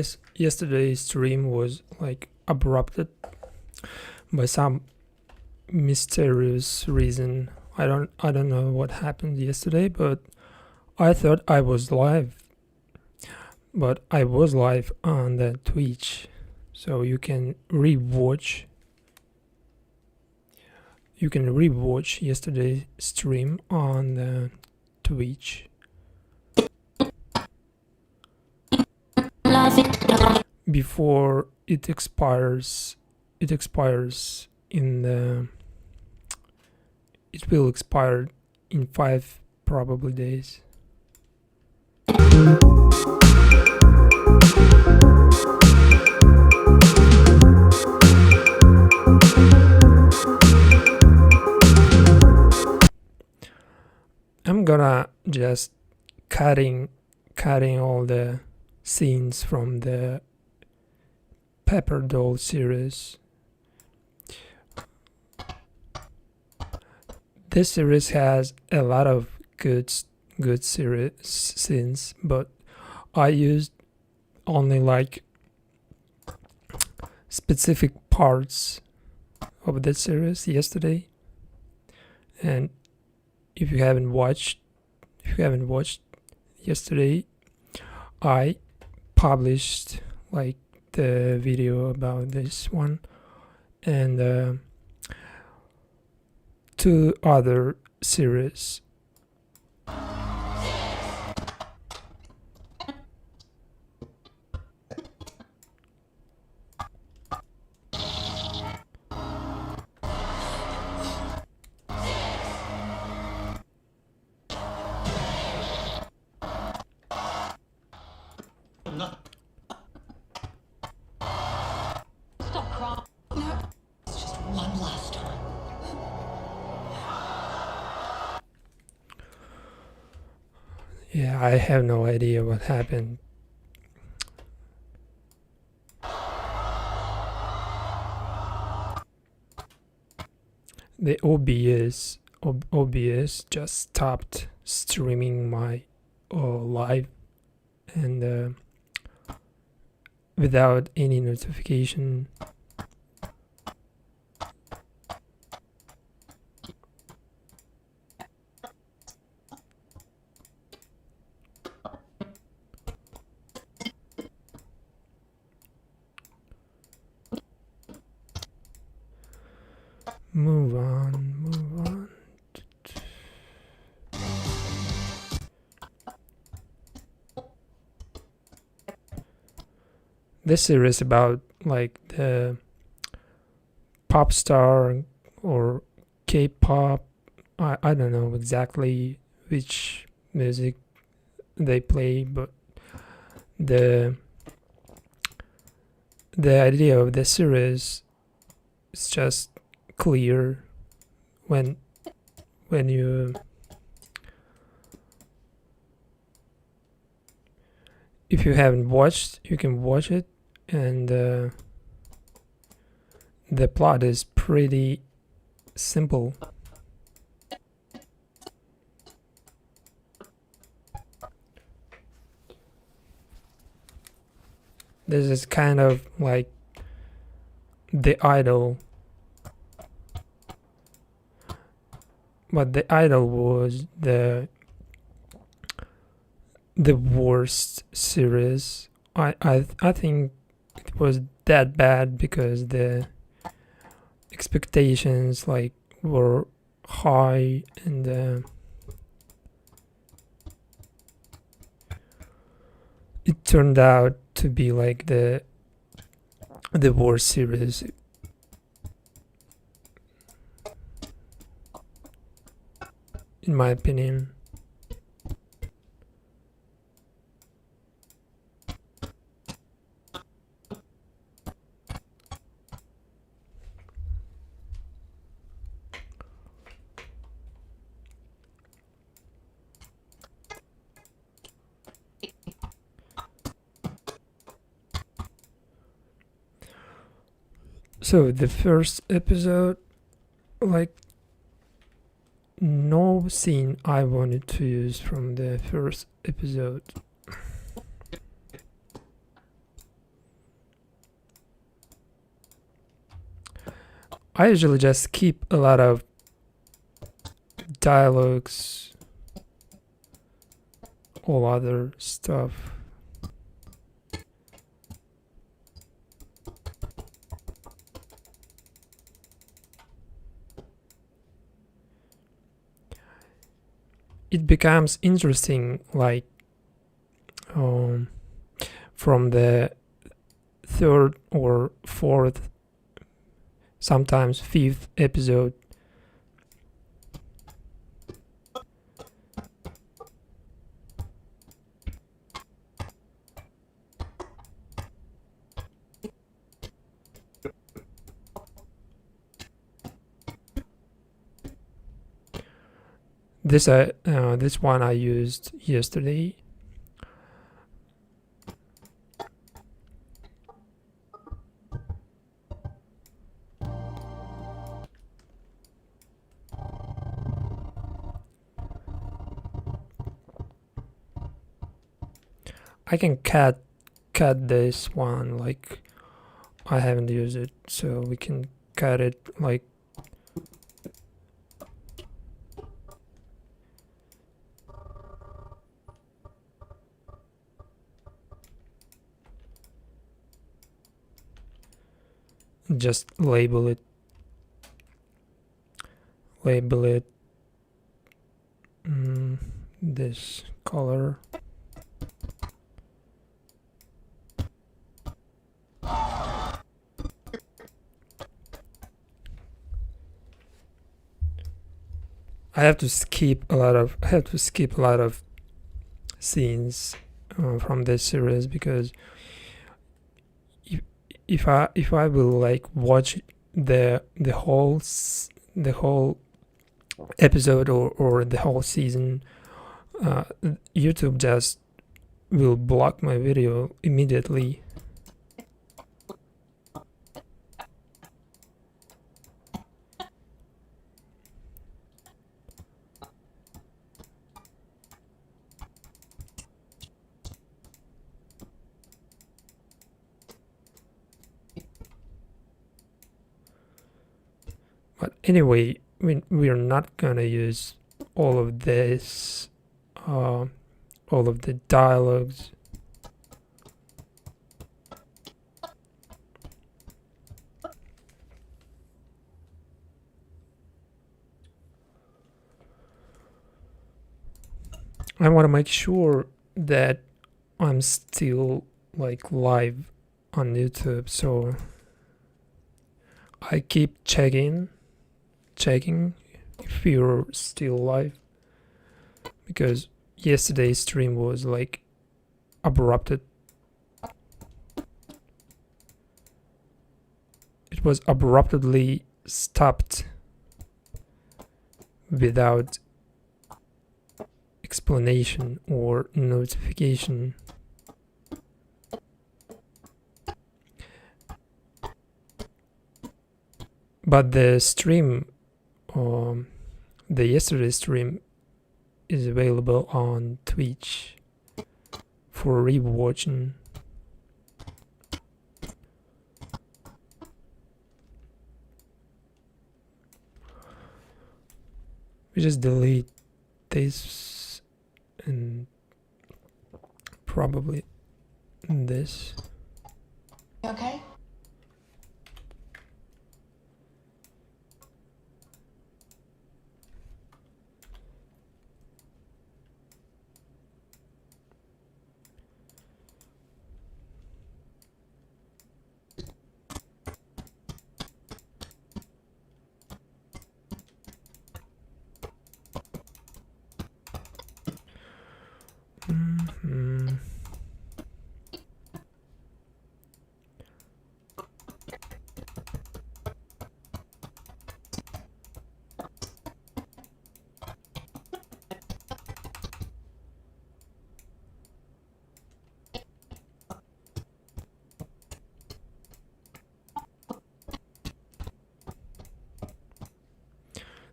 guys, yesterday's stream was like abrupted by some mysterious reason. I don't know what happened yesterday, but I thought I was live. But I was live on the Twitch. So you can rewatch yesterday's stream on the Twitch. Before it expires in the it will expire in 5 probably days. I'm gonna just cutting all the scenes from the Pepper Doll series. This series has a lot of good series scenes, but I used only like specific parts of that series yesterday. And if you haven't watched yesterday, I published like the video about this one and 2 other series. Yeah, I have no idea what happened. The OBS just stopped streaming my live and without any notification. Move on. This series about like the pop star or K-pop. I don't know exactly which music they play, but the idea of the series is just clear when you if you haven't watched, you can watch it, and the plot is pretty simple. This is kind of like The Idol, but The Idol was the worst series. I think it was that bad because the expectations like were high, and it turned out to be like the worst series. In my opinion. So the first episode, like, no scene I wanted to use from the first episode. I usually just keep a lot of dialogues, all other stuff. It becomes interesting, like from the third or fourth, sometimes fifth episode. This one I used yesterday. I can cut this one, like I haven't used it, so we can cut it like just label it this color. I have to skip a lot of scenes from this series, because if I will like watch the whole episode or the whole season, YouTube just will block my video immediately. But anyway, we're not gonna use all of this, all of the dialogues. I want to make sure that I'm still like live on YouTube, so I keep checking if you're still live, because yesterday's stream was like abrupted. It was abruptly stopped without explanation or notification. But the stream, the yesterday stream, is available on Twitch for rewatching. We just delete this and probably this. Okay.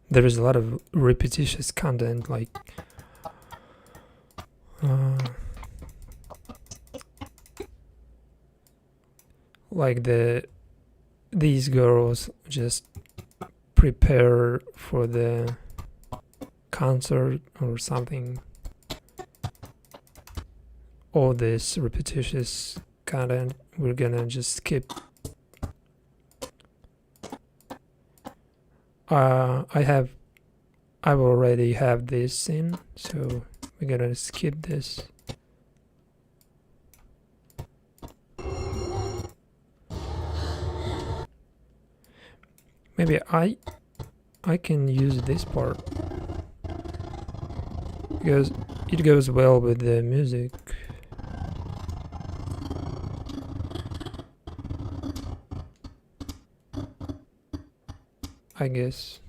There is a lot of repetitious content, like these girls just prepare for the concert or something. All this repetitious content we're gonna just skip. I already have this in, so we're gonna skip this. Maybe I can use this part because it goes well with the music. I guess.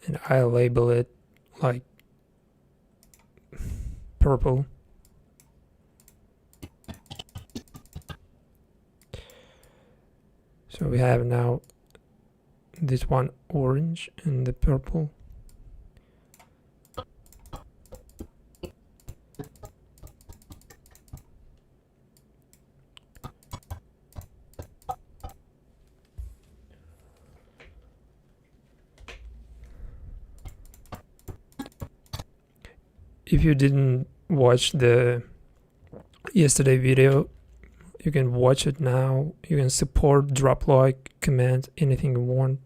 And I label it like purple. So we have now this one orange and the purple. If you didn't watch the yesterday video, you can watch it now. You can support, drop like, comment, anything you want.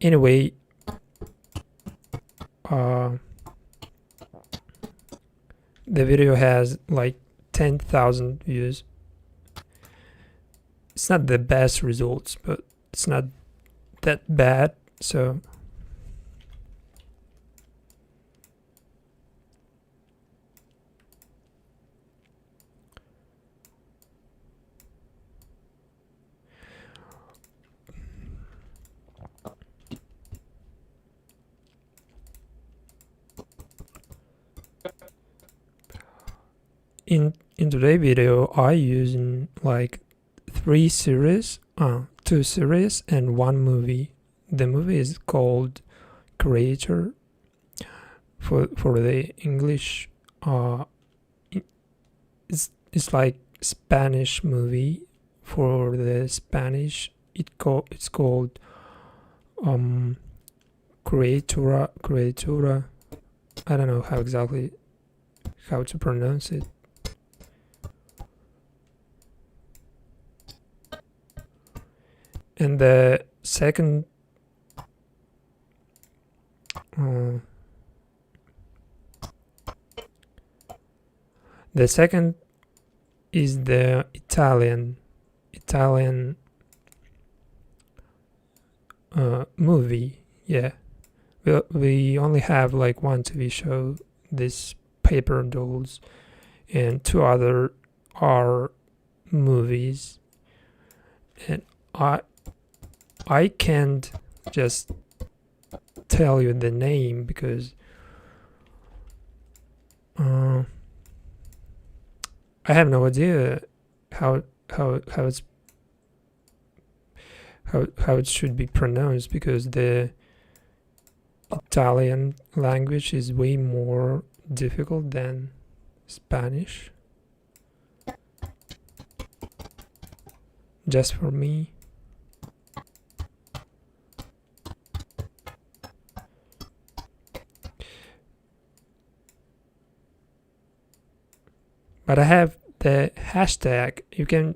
Anyway, the video has like 10,000 views. It's not the best results, but it's not that bad. So in today's video, I using like 2 series and 1 movie. The movie is called Creator. For the English, it's like Spanish movie. For the Spanish, it's called Creatura. I don't know how to pronounce it. And the second is the Italian movie. Yeah, we only have like 1 TV show, this Paper Dolls, and 2 other are movies. And I can't just tell you the name because I have no idea how it should be pronounced, because the Italian language is way more difficult than Spanish, just for me. But I have the hashtag. You can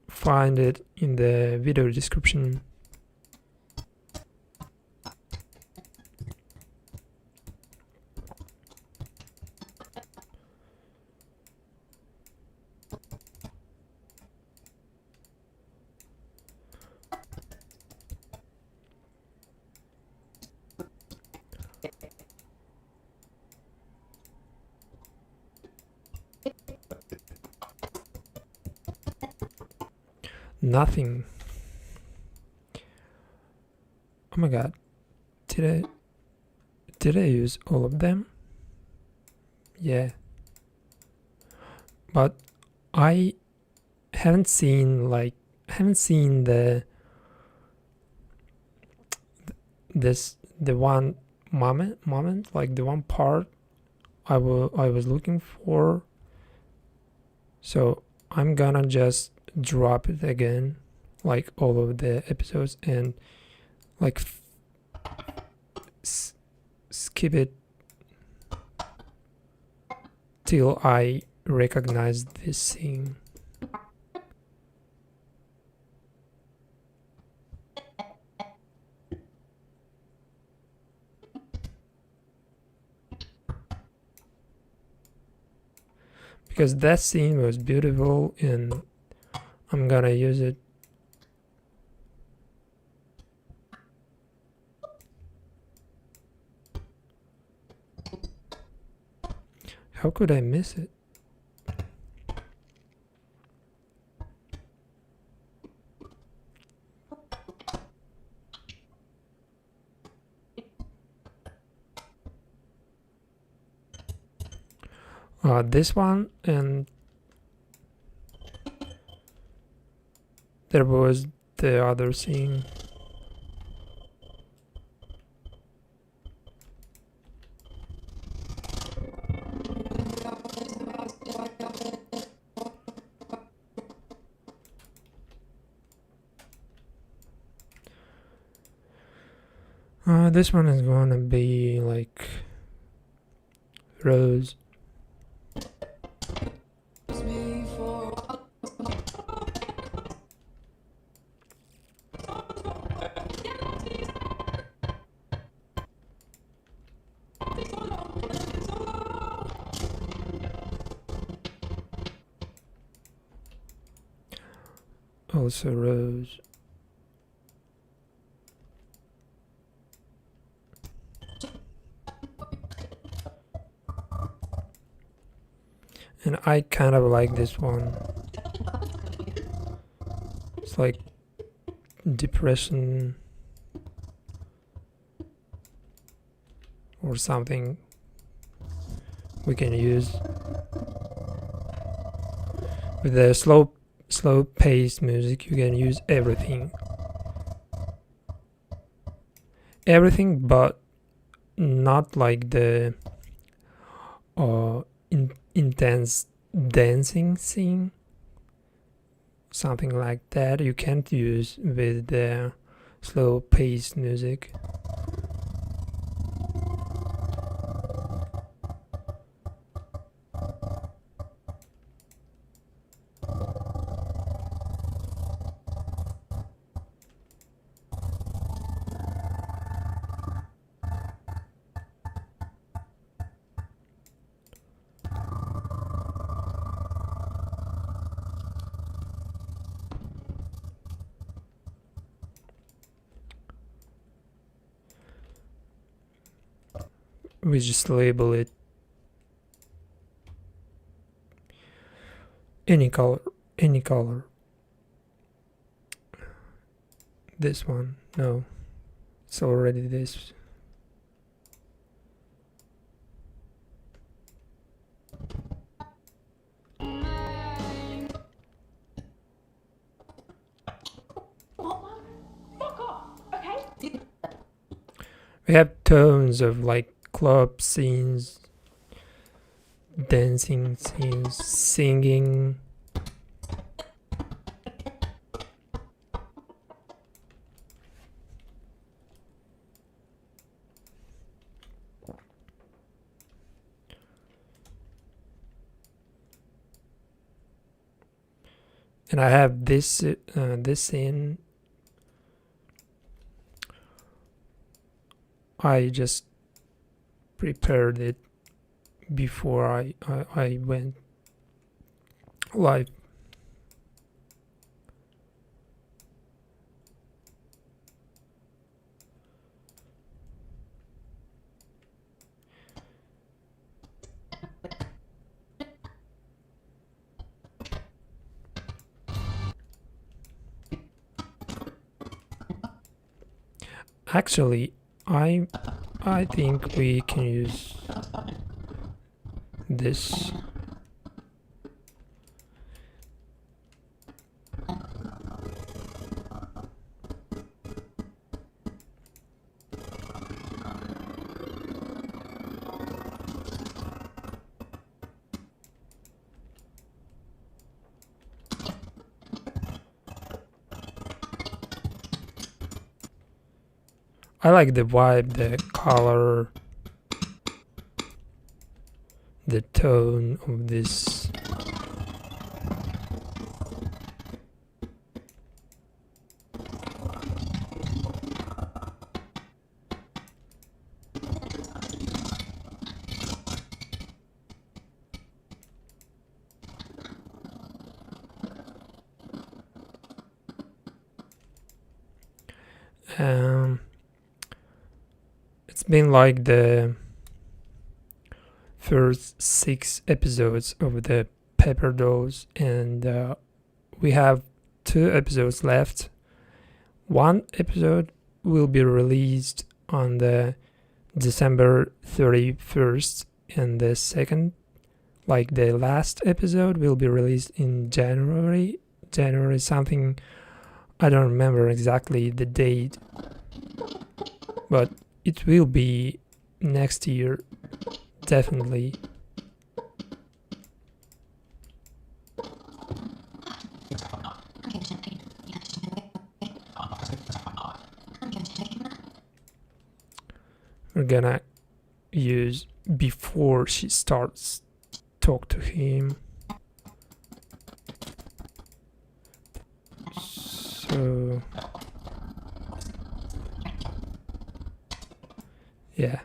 find it in the video description. Nothing. Oh my god. Did I use all of them? Yeah. But I haven't seen the the one moment, like the one part I was looking for. So I'm gonna just drop it again, like all of the episodes, and like skip it till I recognize this scene. Because that scene was beautiful and I'm gonna use it. How could I miss it? This one, and there was the other scene. This one is gonna be like Rose. Also Rose. And I kind of like this one. It's like depression or something we can use with the slow paced music. You can use everything but not like the intense dancing scene, something like that. You can't use with the slow paced music. We just label it any color. This one, no, it's already this. We have tones of like club scenes, dancing scenes, singing. And I have this scene. I just prepared it before I went live. Actually, I think we can use this. I like the vibe, the color, the tone of this. It's been like the first 6 episodes of the Pepper Dolls, and we have 2 episodes left. One episode will be released on the December 31st, and the second, like the last episode, will be released in January something. I don't remember exactly the date, but it will be next year, definitely. We're gonna use before she starts talk to him. So yeah.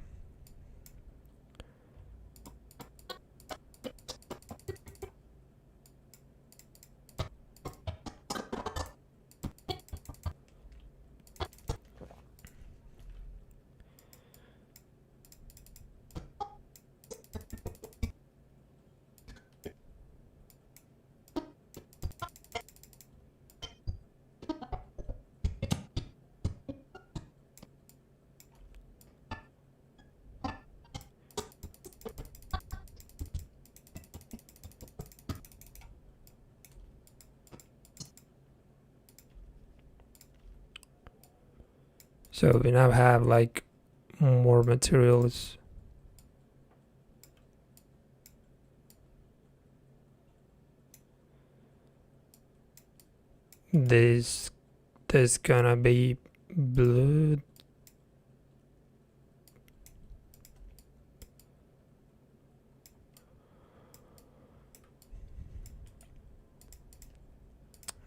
So we now have like more materials. There's gonna be blood.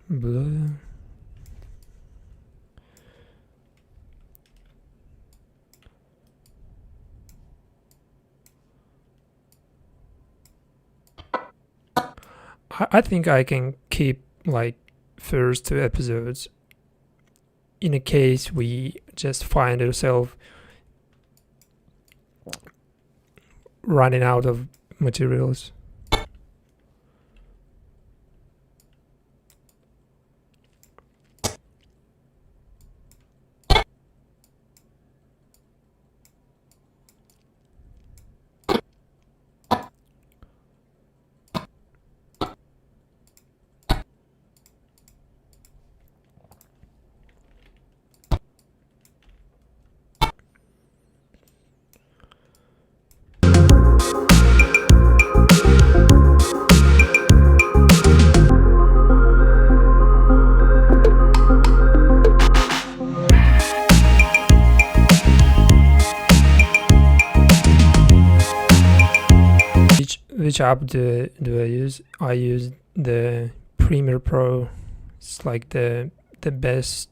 Blood. I think I can keep like first 2 episodes in a case we just find ourselves running out of materials. Which app do I use? I use the Premiere Pro. It's like the best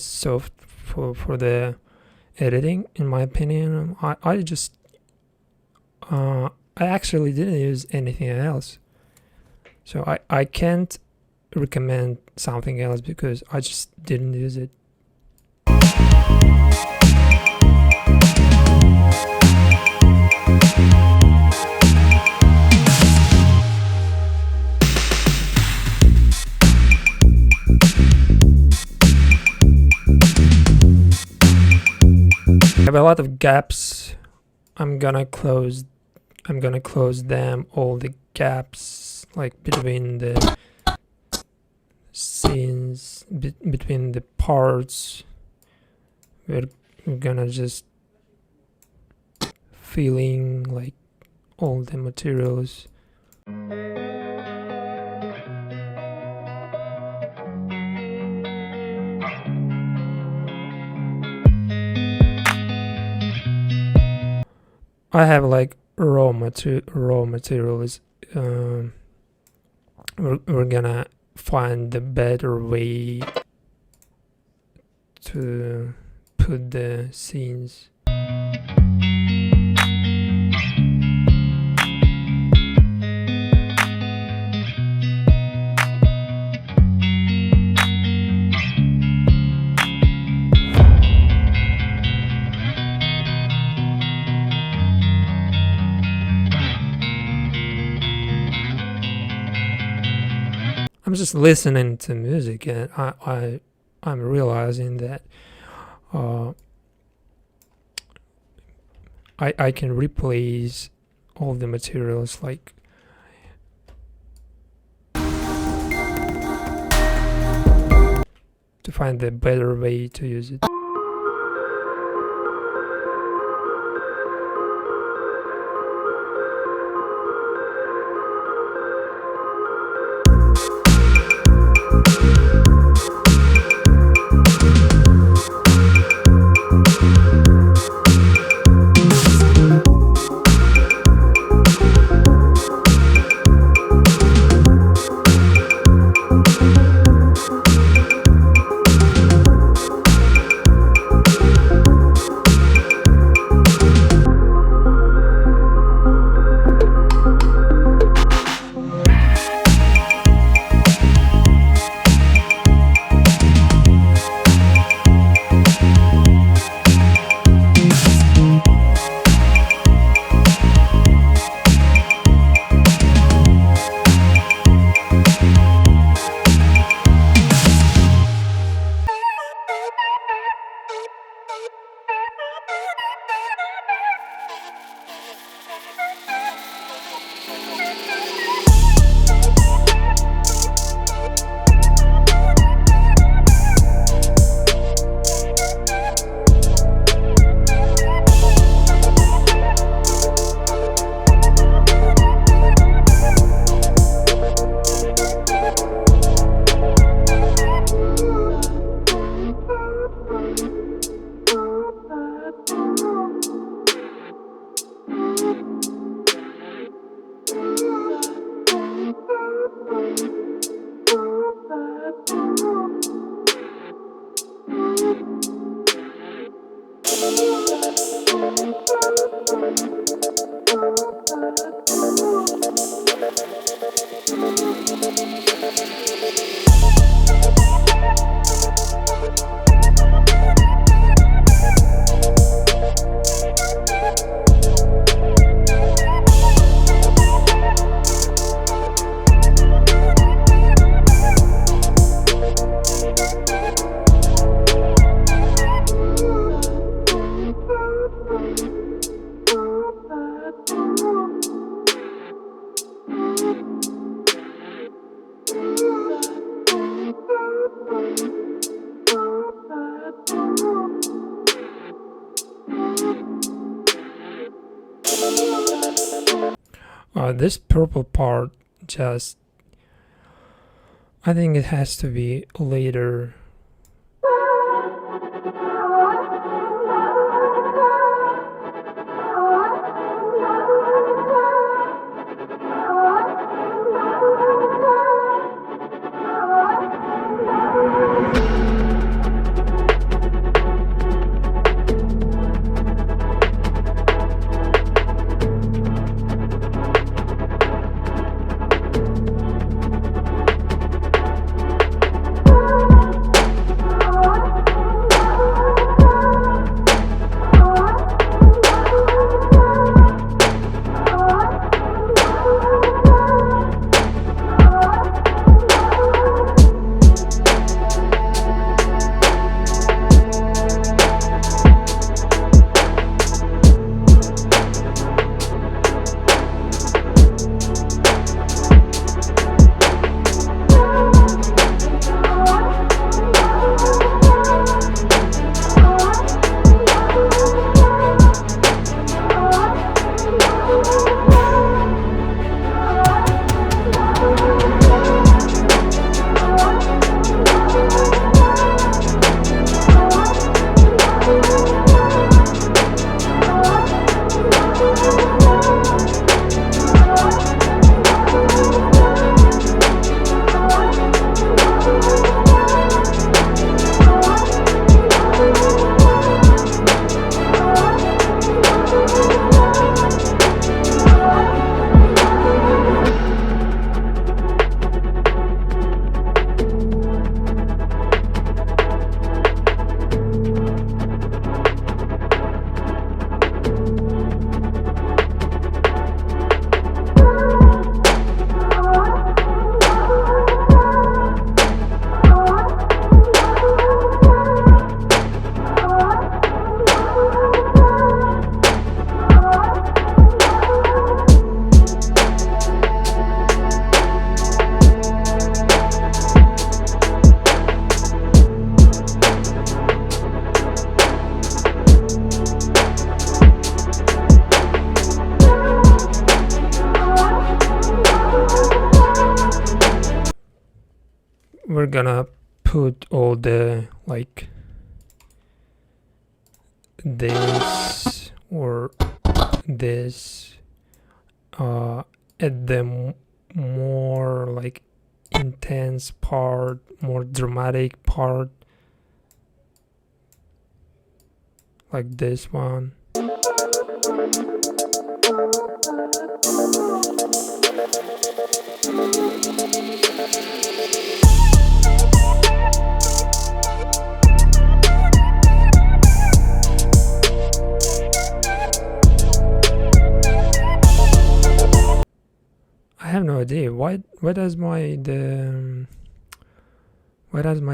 soft for the editing, in my opinion. I just I actually didn't use anything else, so I can't recommend something else because I just didn't use it. I have a lot of gaps. I'm gonna close them, all the gaps like between the scenes, between the parts. We're gonna just filling like all the materials. I have like raw materials. We're gonna find the better way to put the scenes. I'm just listening to music, and I'm realizing that I can replace all the materials, like to find the better way to use it. This purple part, just I think it has to be later. we're gonna put all the like this or this at the more like intense part, more dramatic part, like this one. I have no idea why does my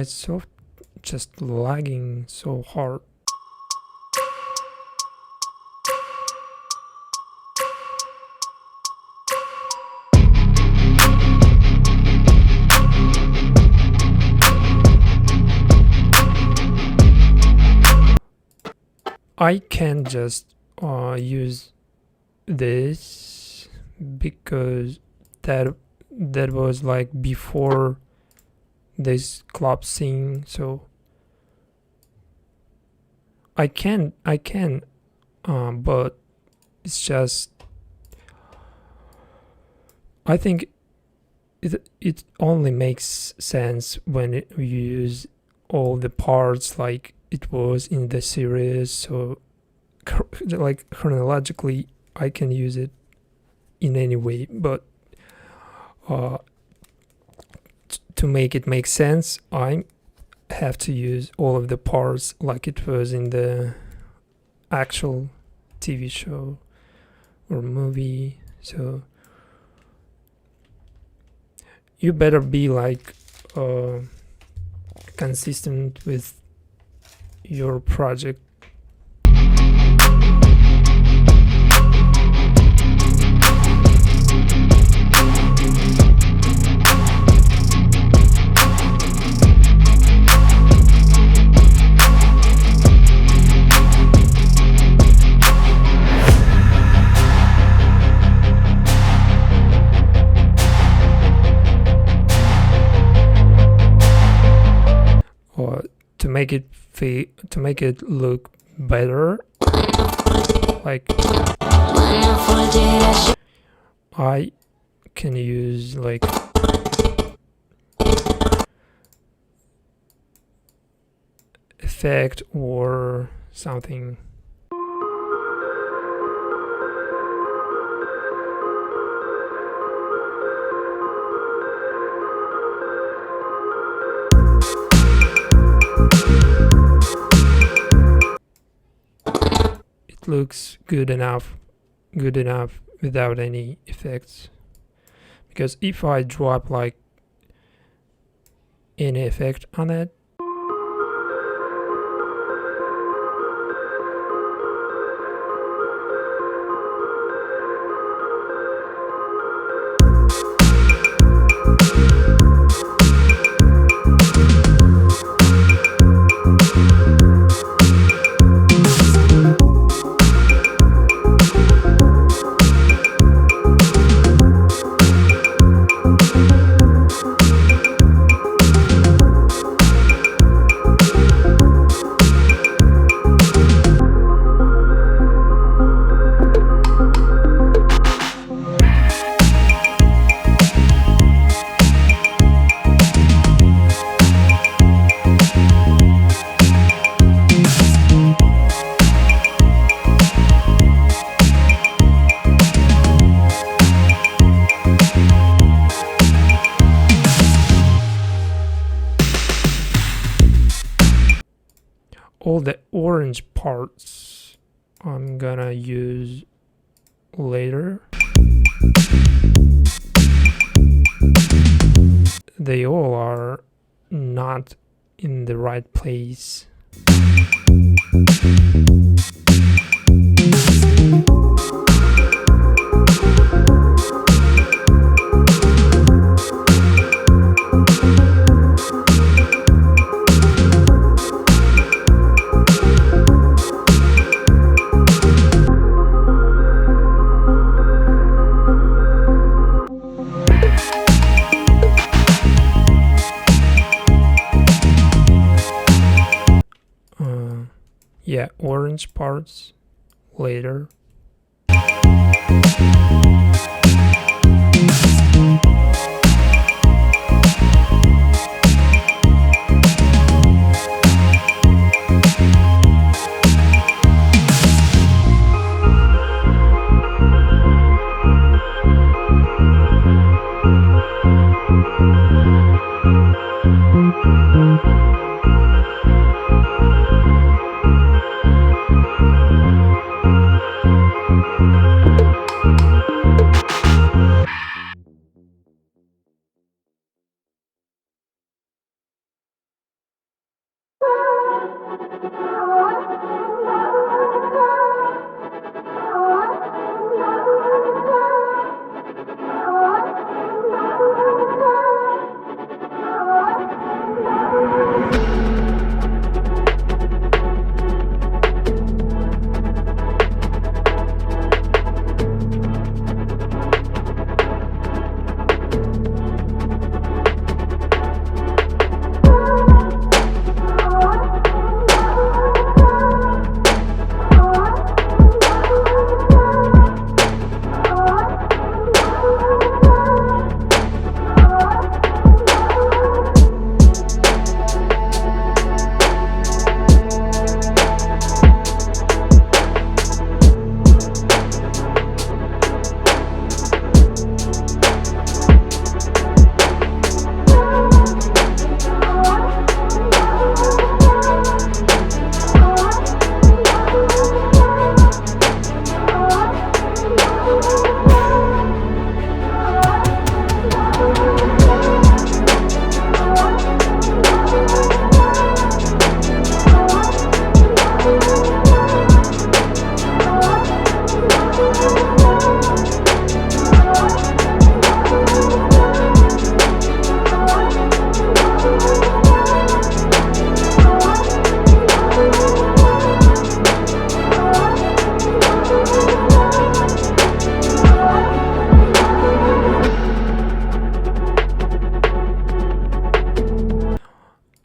soft just lagging so hard. I can just use this because that was like before this club scene, so I can but it's just I think it only makes sense when you use all the parts like it was in the series, so like chronologically I can use it in any way, but to make it make sense I have to use all of the parts like it was in the actual TV show or movie. So you better be like consistent with your project. Or to make it look better, like I can use like effect or something. It looks good enough without any effects, because if I drop like any effect on it, all the orange parts I'm gonna use later. They all are not in the right place. orange parts later.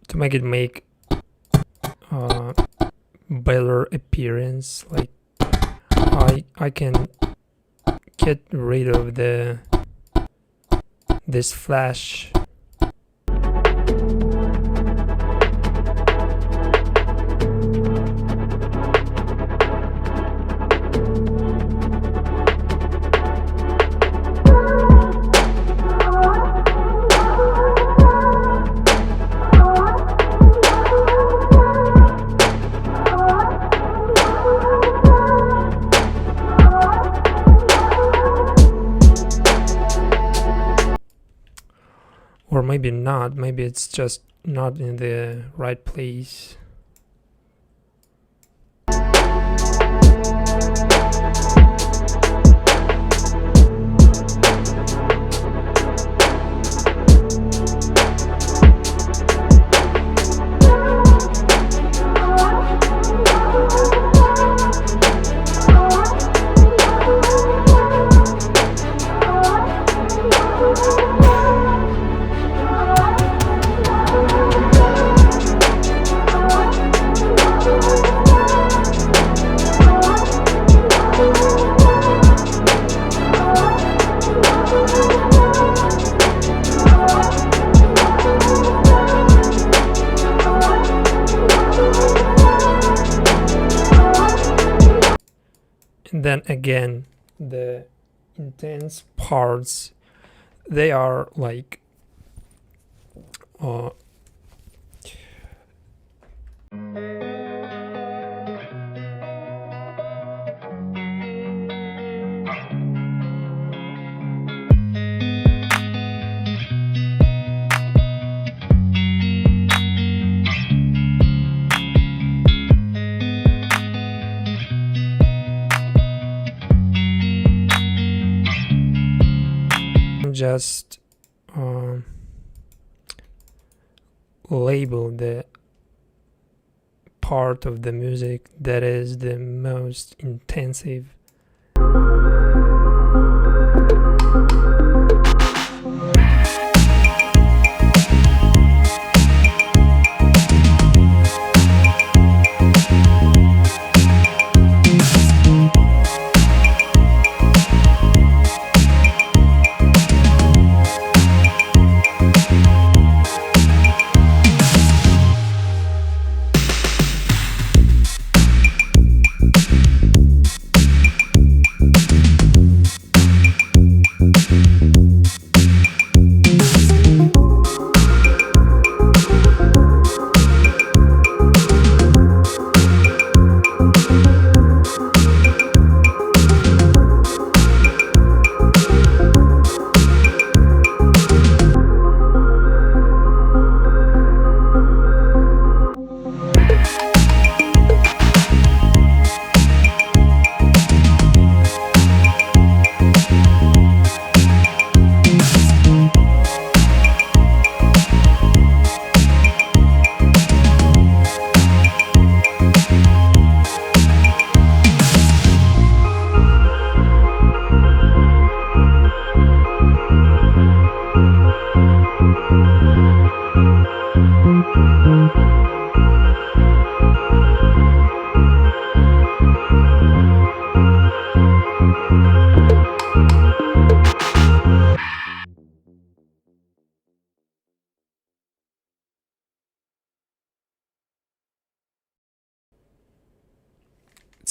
To make it make better appearance, like I can get rid of this flash. Or maybe not, maybe it's just not in the right place. And then again, the intense parts, they are like just label the part of the music that is the most intensive.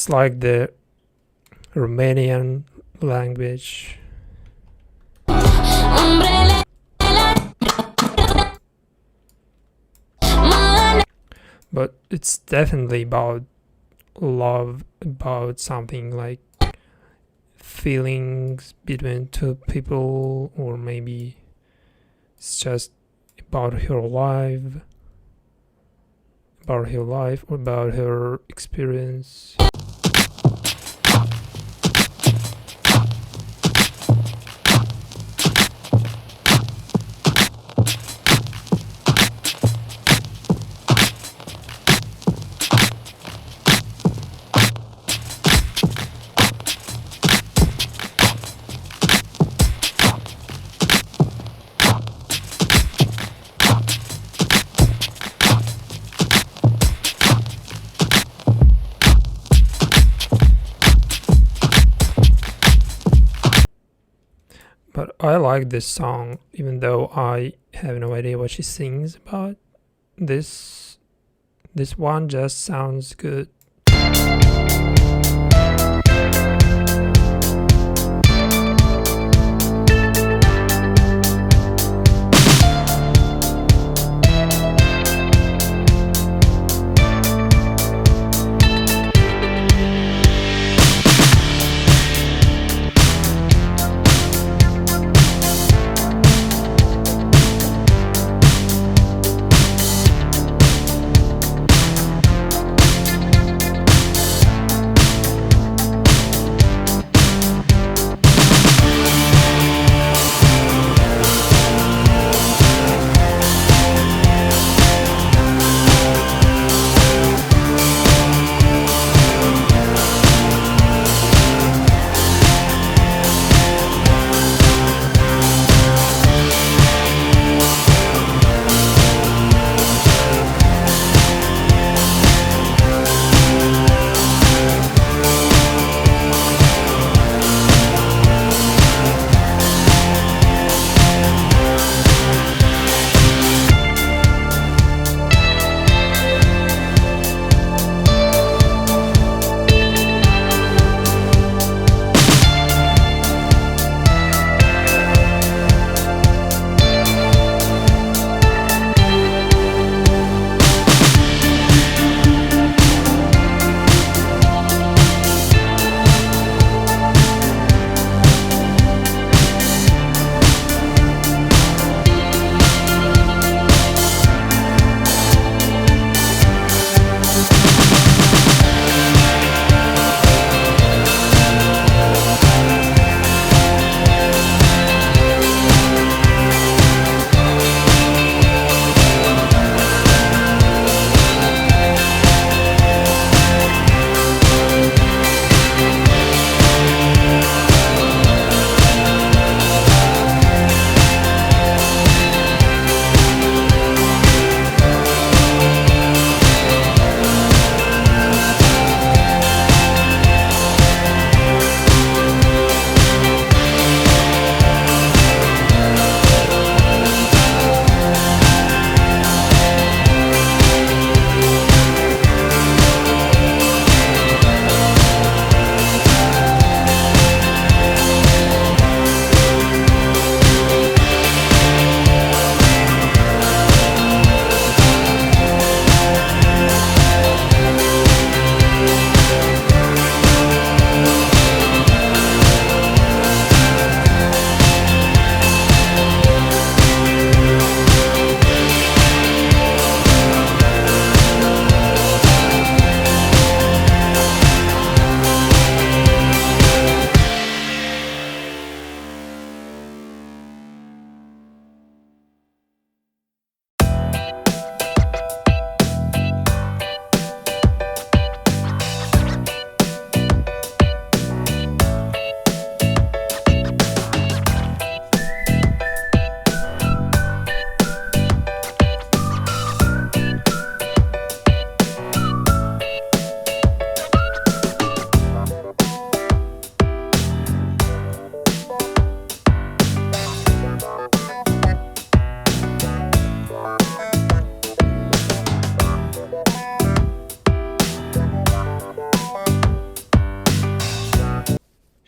It's like the Romanian language. But it's definitely about love, about something like feelings between two people, or maybe it's just about her life, or about her experience. But I like this song, even though I have no idea what she sings about. This one just sounds good.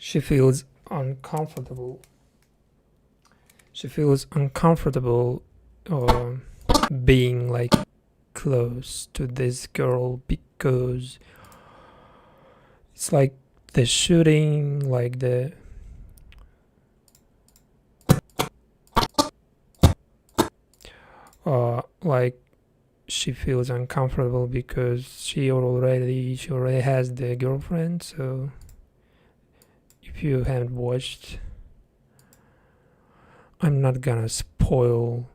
She feels uncomfortable. She feels uncomfortable uh, being like close to this girl because it's like the shooting, like she feels uncomfortable because she already has the girlfriend. So if you haven't watched, I'm not gonna spoil.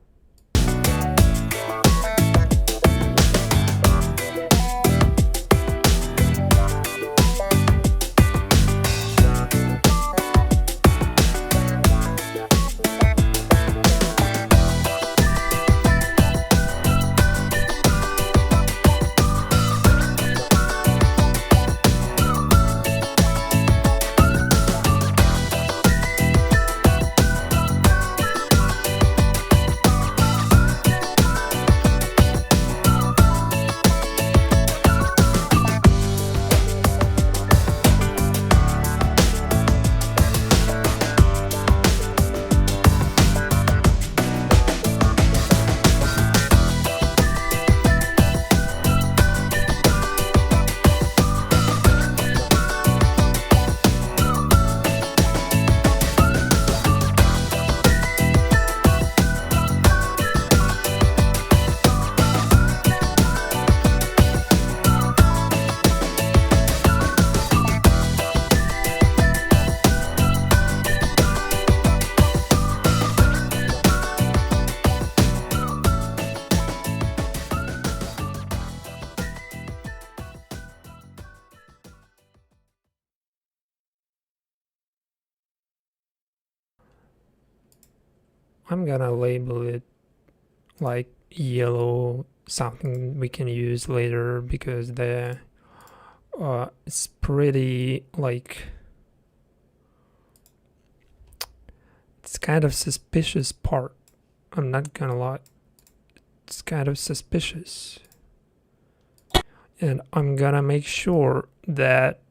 I'm gonna label it like yellow, something we can use later because it's pretty like it's kind of suspicious part. I'm not gonna lie, it's kind of suspicious, and I'm gonna make sure that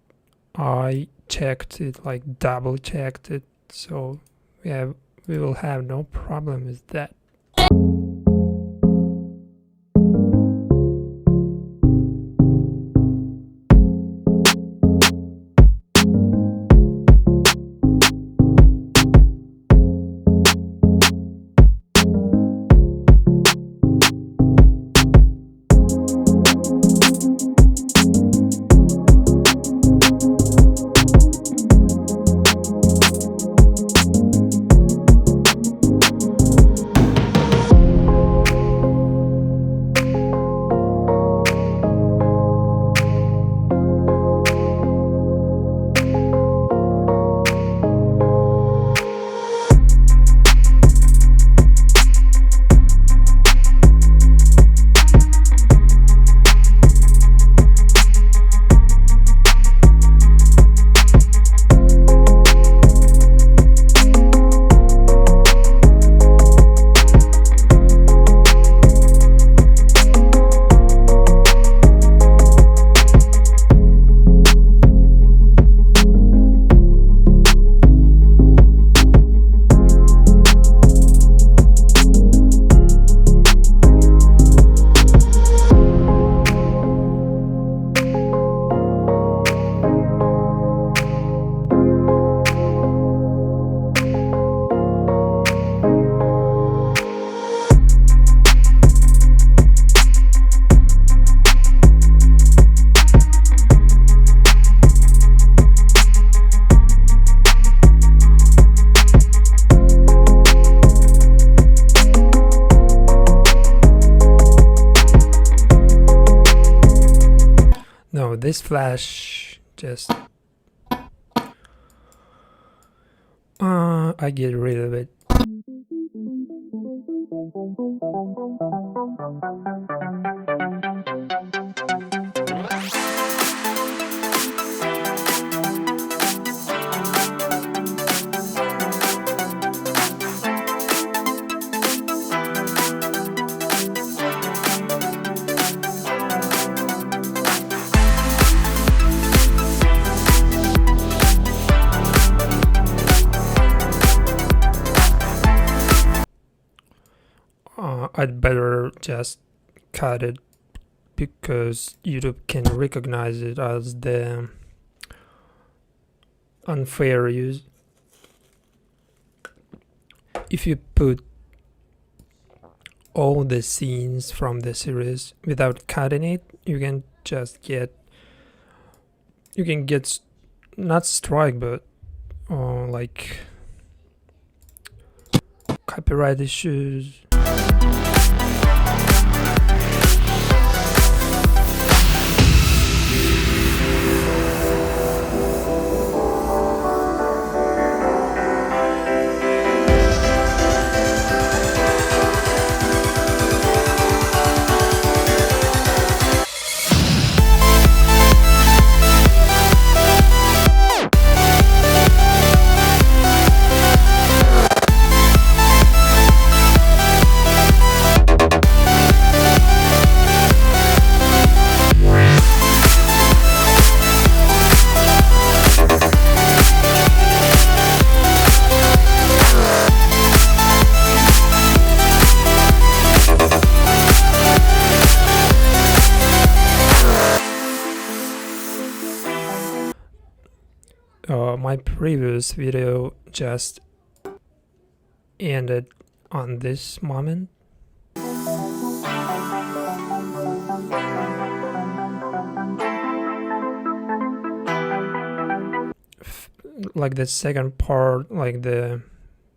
I checked it, like double checked it, so we will have no problem with that. No, this flash just I get rid of it. I'd better just cut it because YouTube can recognize it as the unfair use. If you put all the scenes from the series without cutting it, you can get not strike, but like copyright issues. My previous video just ended on this moment. Like the second part, like the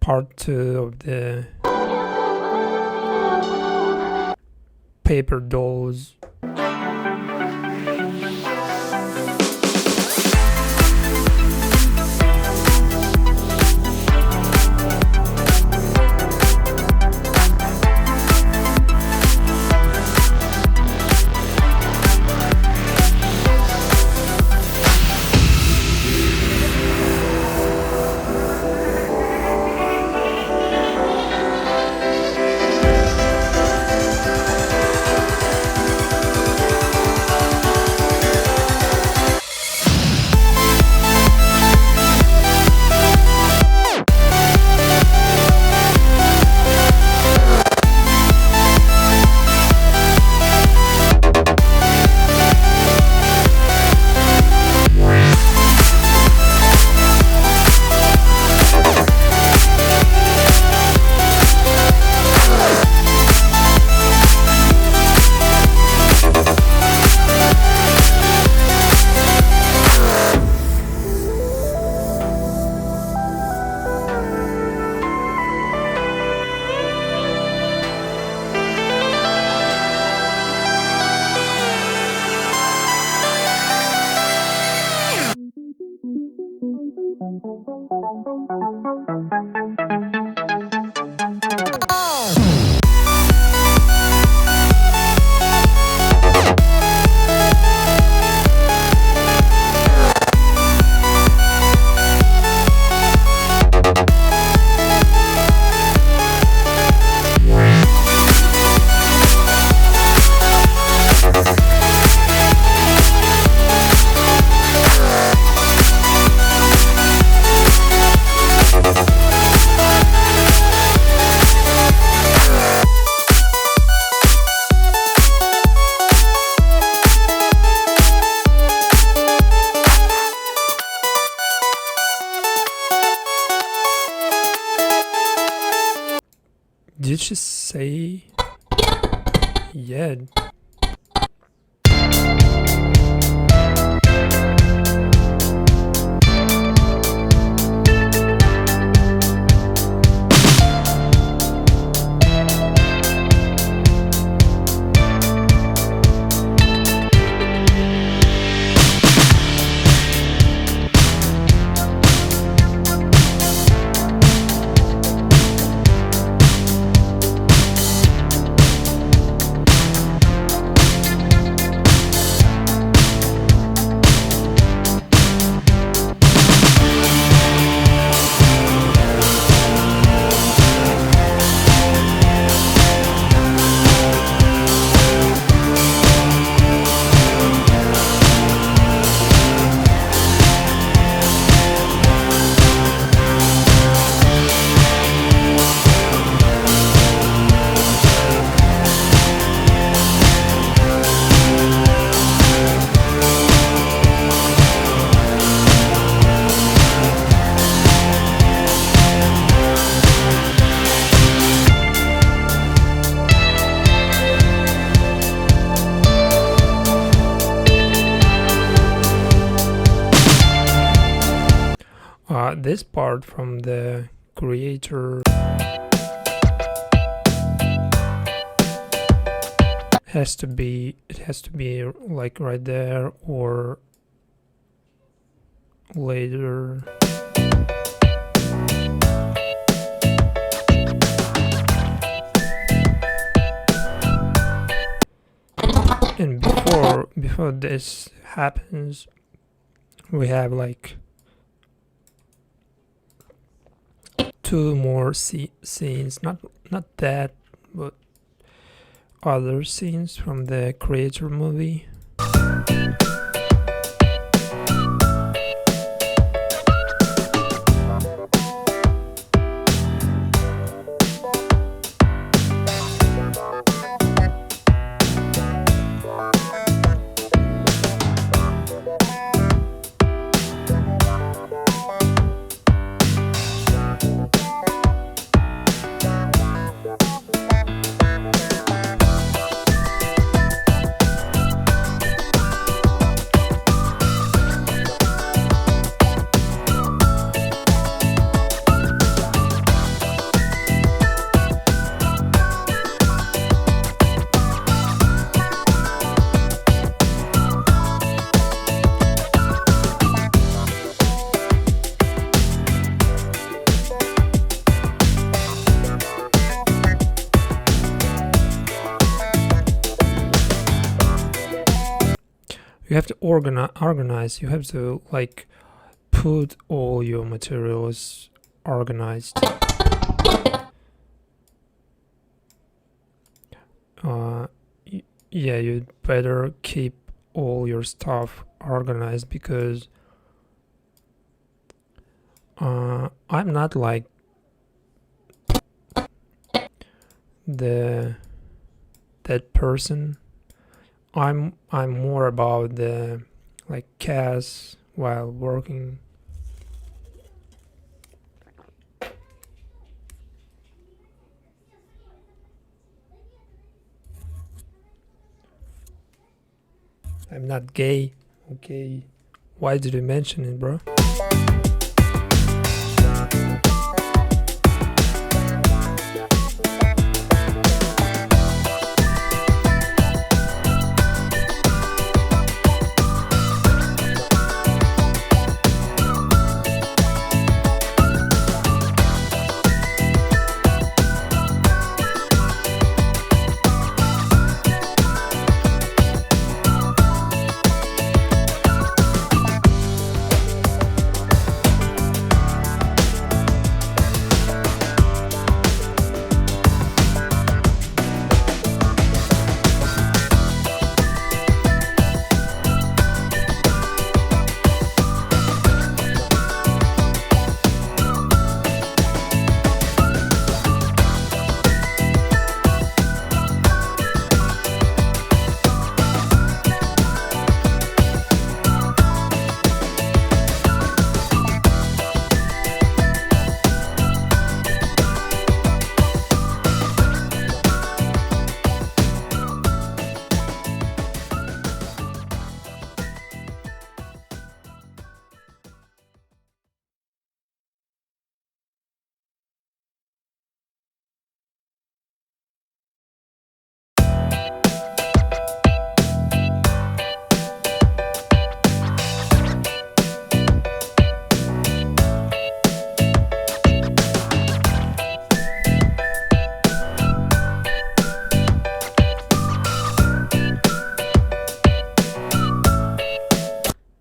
part 2 of the paper dolls. Did she say? Yeah. this part from the creator has to be like right there or later. And before this happens, we have like two more scenes, not that, but other scenes from the creator movie. You have to organize. You have to like put all your materials organized. Yeah, you'd better keep all your stuff organized because I'm not like that person. I'm more about the like chaos while working. I'm not gay. Okay. Why did you mention it, bro?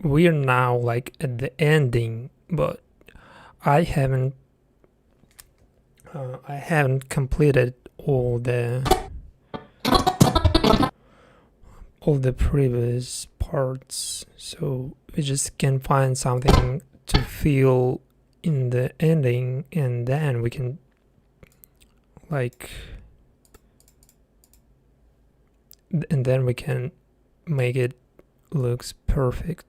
We're now like at the ending, but I haven't completed all the previous parts, so we just can find something to feel in the ending, and then we can like make it looks perfect.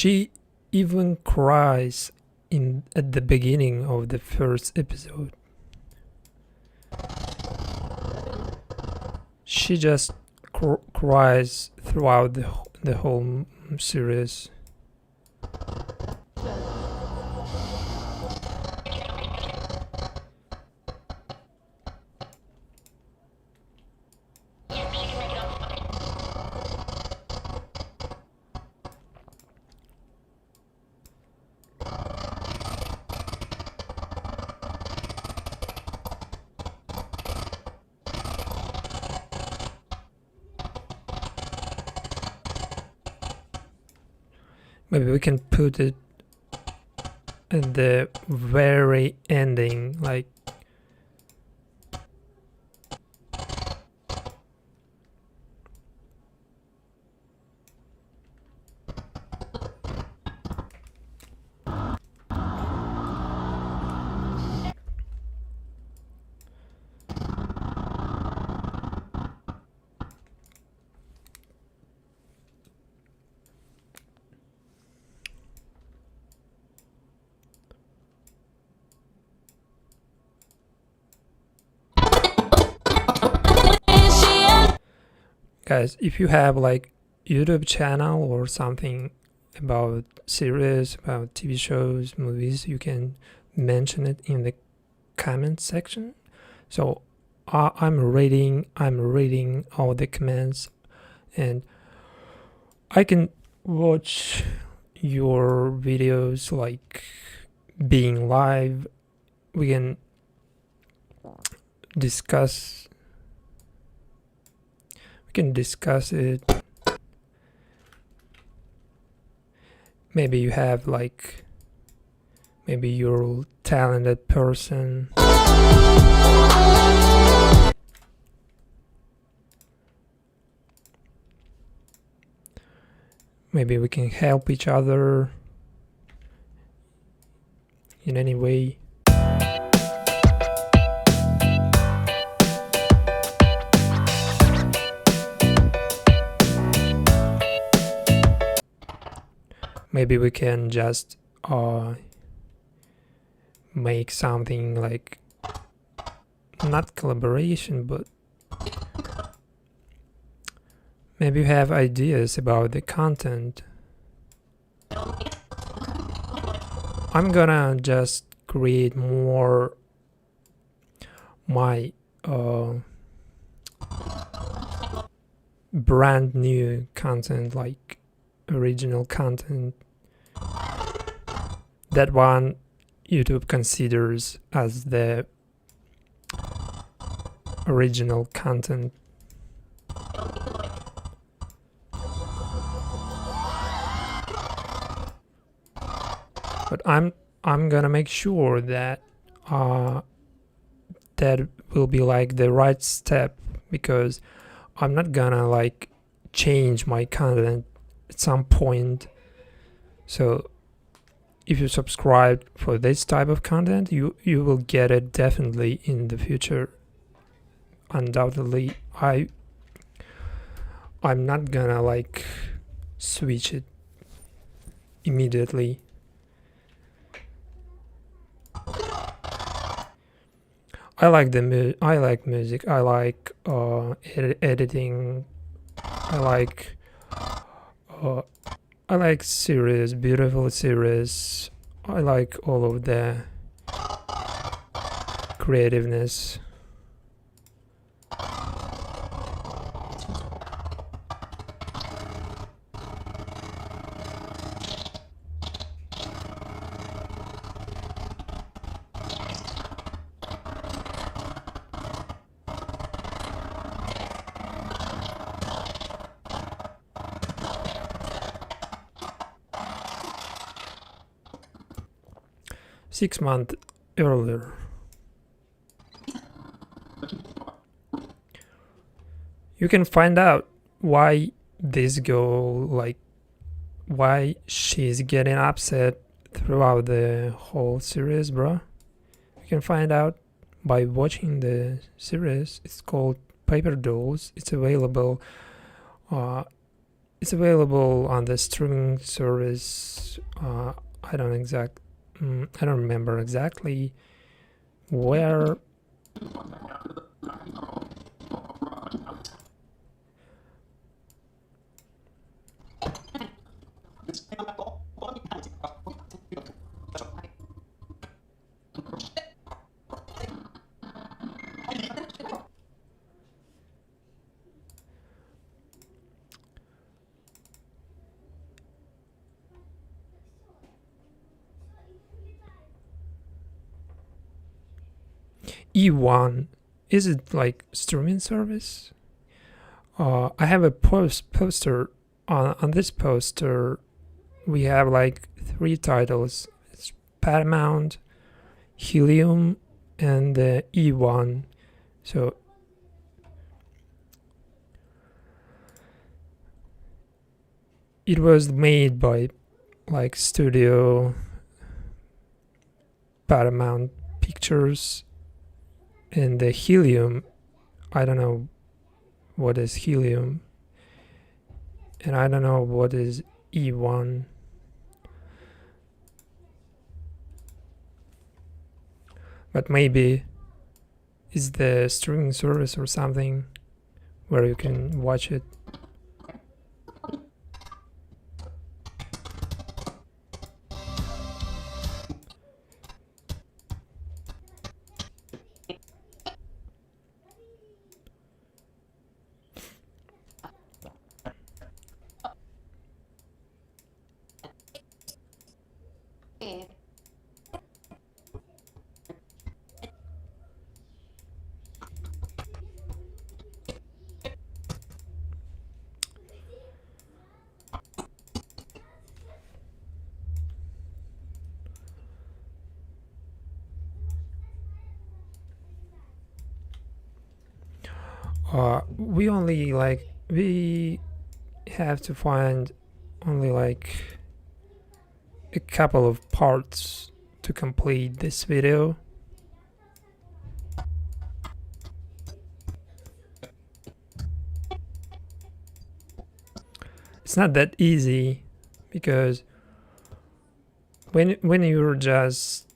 She even cries at the beginning of the first episode. She just cries throughout the whole series. Maybe we can put it at the very ending, like guys, if you have like YouTube channel or something about series, about TV shows, movies, you can mention it in the comment section. So I'm reading all the comments, and I can watch your videos like being live. We can discuss it. Maybe you have like, maybe you're a talented person. Maybe we can help each other in any way. Maybe we can just make something like, not collaboration, but maybe you have ideas about the content. I'm gonna just create more my brand new content, like original content. That one YouTube considers as the original content. But I'm gonna make sure that that will be like the right step, because I'm not gonna like change my content at some point. So if you subscribe for this type of content, you will get it definitely in the future. Undoubtedly, I'm not gonna like switch it immediately. I like music. I like editing. I like series, beautiful series. I like all of the creativeness. Six months earlier. You can find out why this girl, like, why she's getting upset throughout the whole series, bro. You can find out by watching the series. It's called Paper Dolls. It's available it's available on the streaming service. I don't remember exactly where. E1, is it like streaming service? I have a poster. On this poster we have like 3 titles. It's Paramount, Helium, and E1. So it was made by like Studio Paramount Pictures, and the Helium, I don't know what is Helium, and I don't know what is E1. But maybe it's the streaming service or something where you can watch it. We have to find only like a couple of parts to complete this video. It's not that easy because when you're just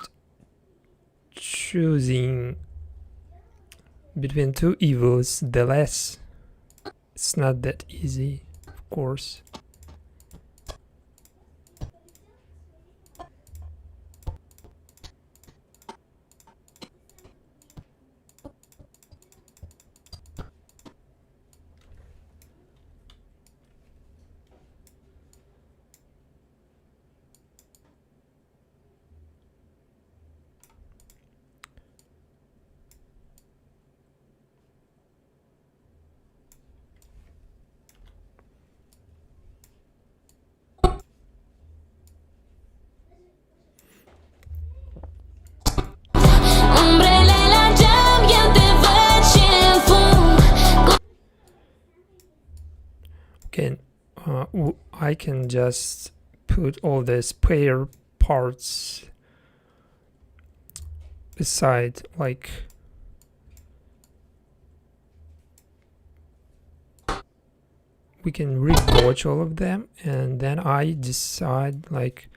choosing between 2 evils, the less, it's not that easy, of course. I can just put all the spare parts aside, like we can re-watch all of them, and then I decide, like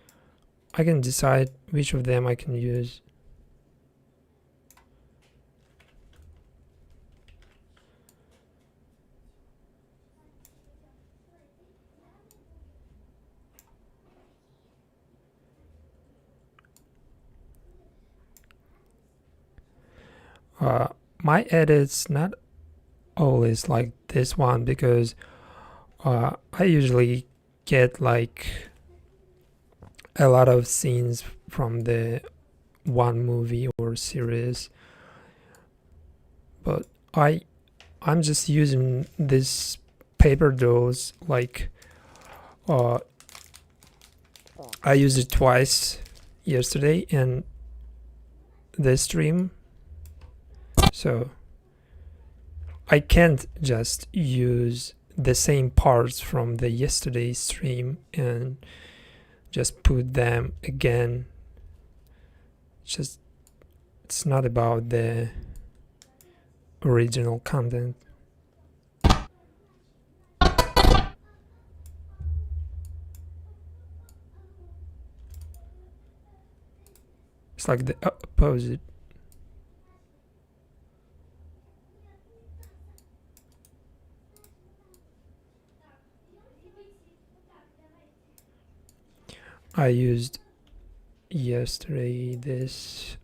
I can decide which of them I can use. My edits not always like this one because I usually get like a lot of scenes from the one movie or series, but I'm just using this paper dolls, like I used it twice yesterday in the stream, so I can't just use the same parts from the yesterday stream and just put them again. It's not about the original content. It's like the opposite. I used yesterday this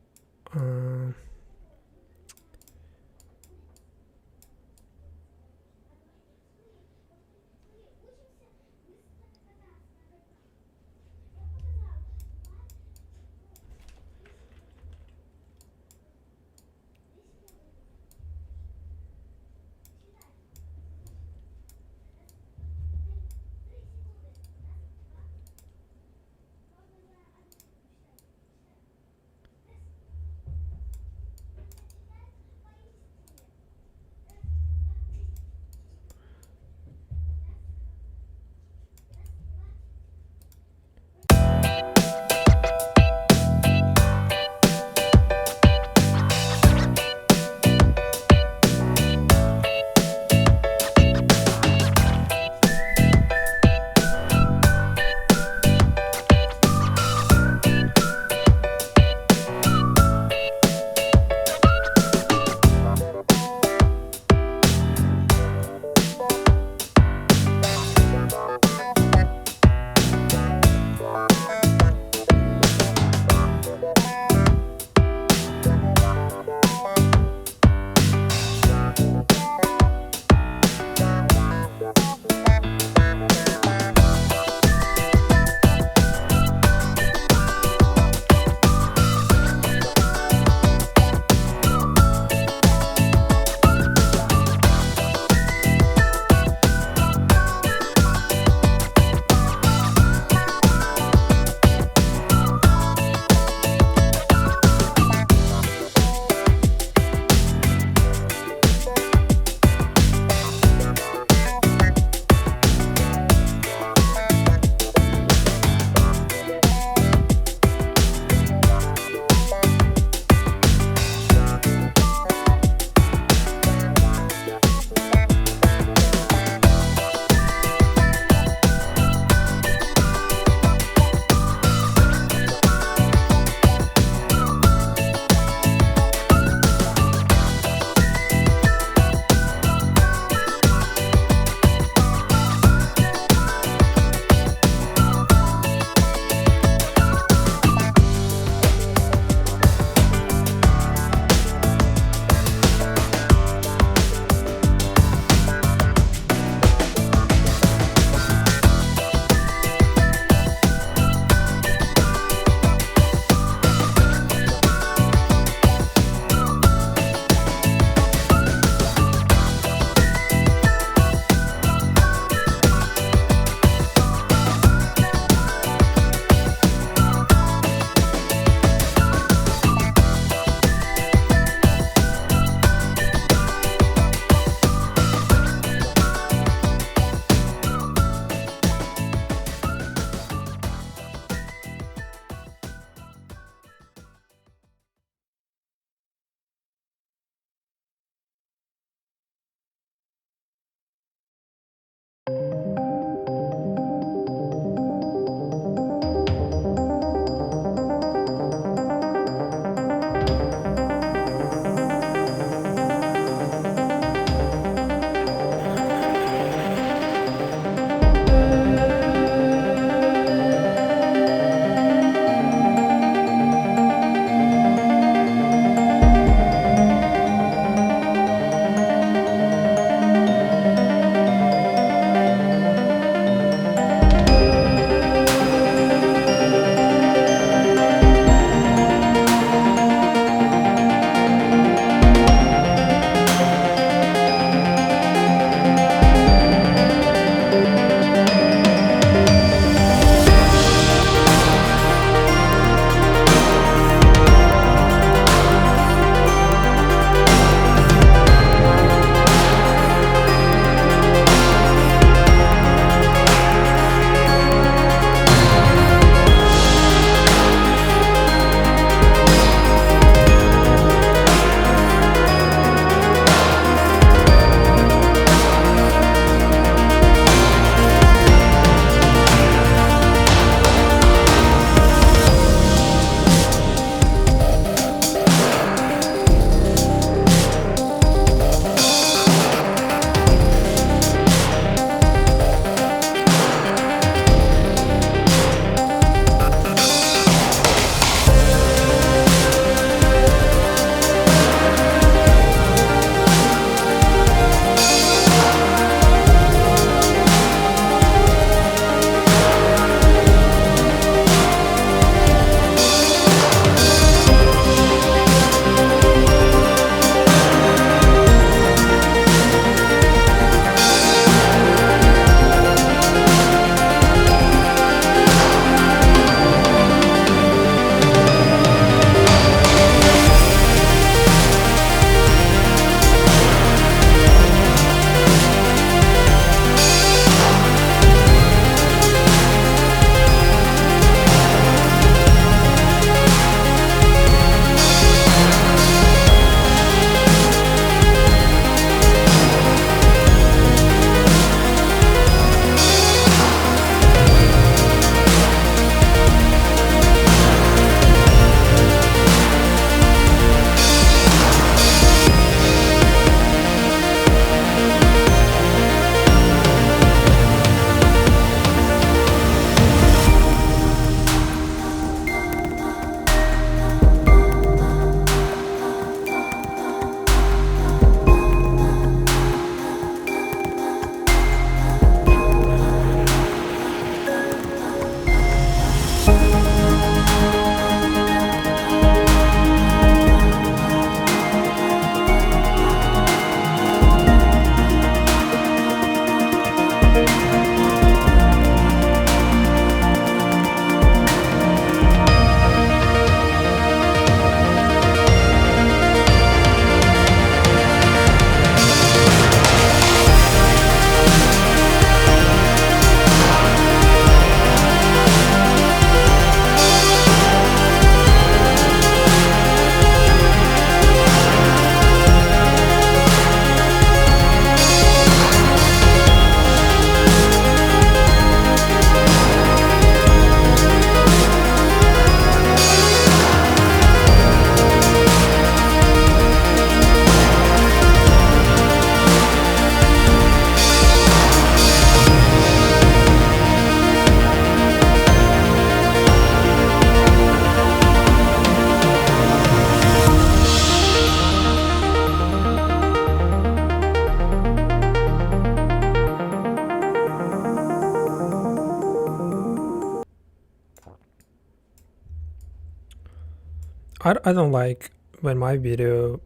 I don't like when my video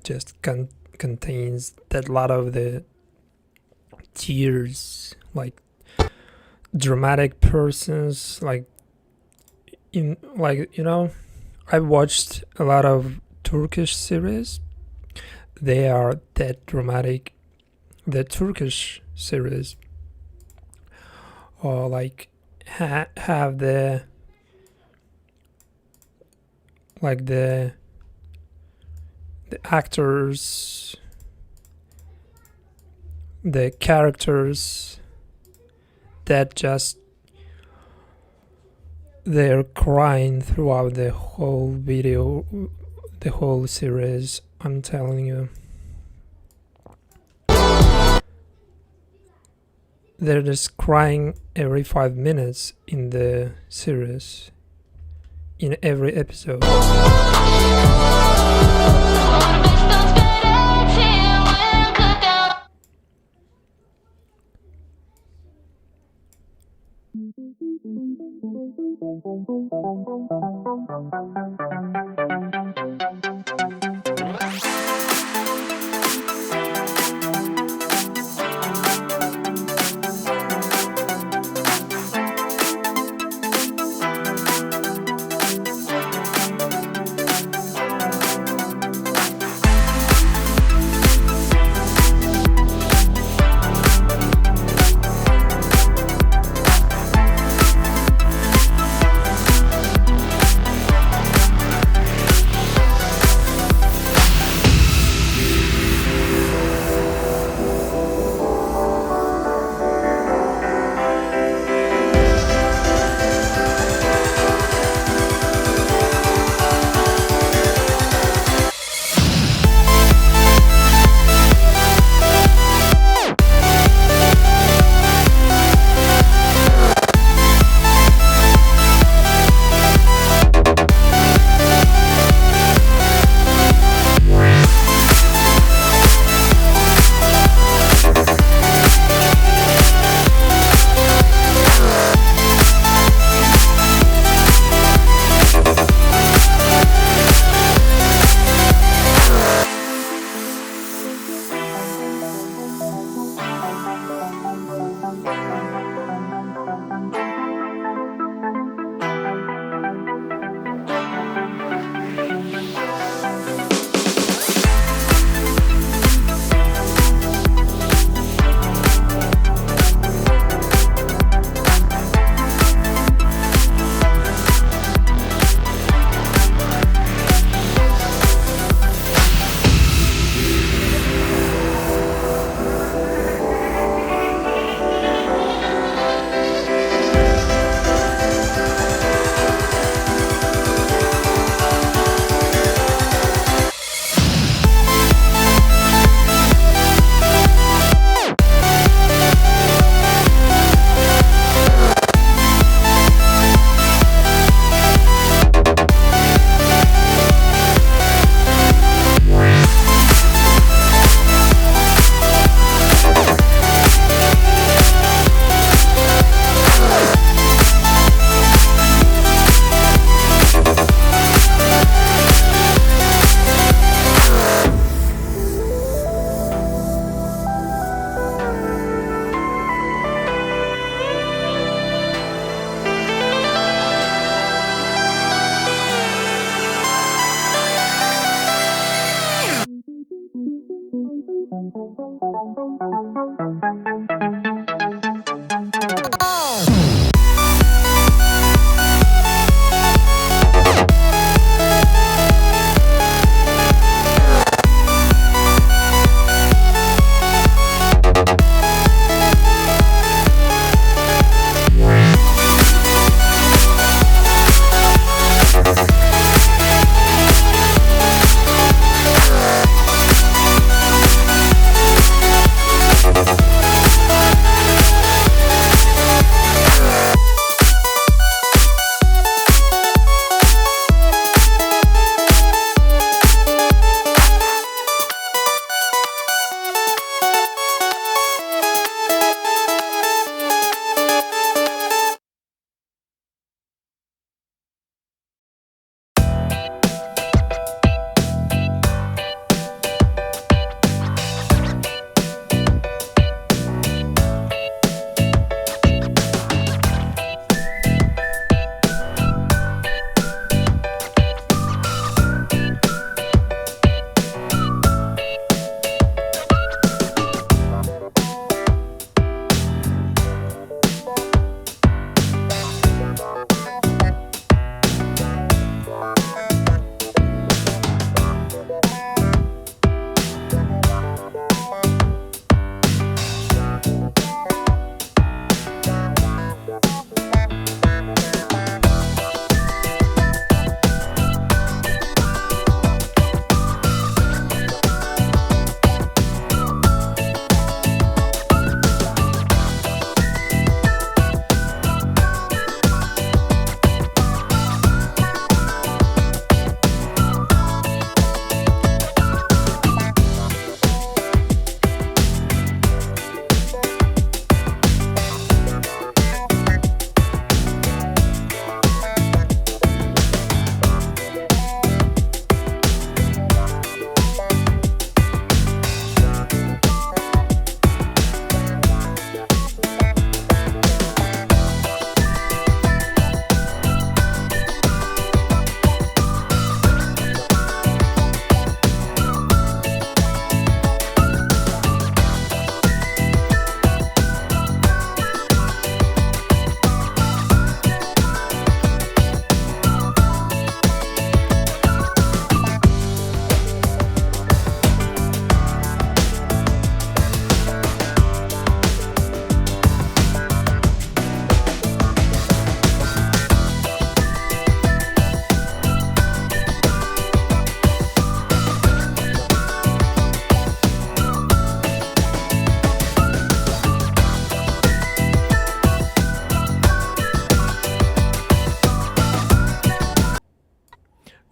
just contains that lot of the tears, like dramatic persons, like I watched a lot of Turkish series. They are that dramatic. The Turkish series, or like have the like the actors, the characters that just they're crying throughout the whole video, the whole series. I'm telling you, they're just crying every 5 minutes in the series, in every episode.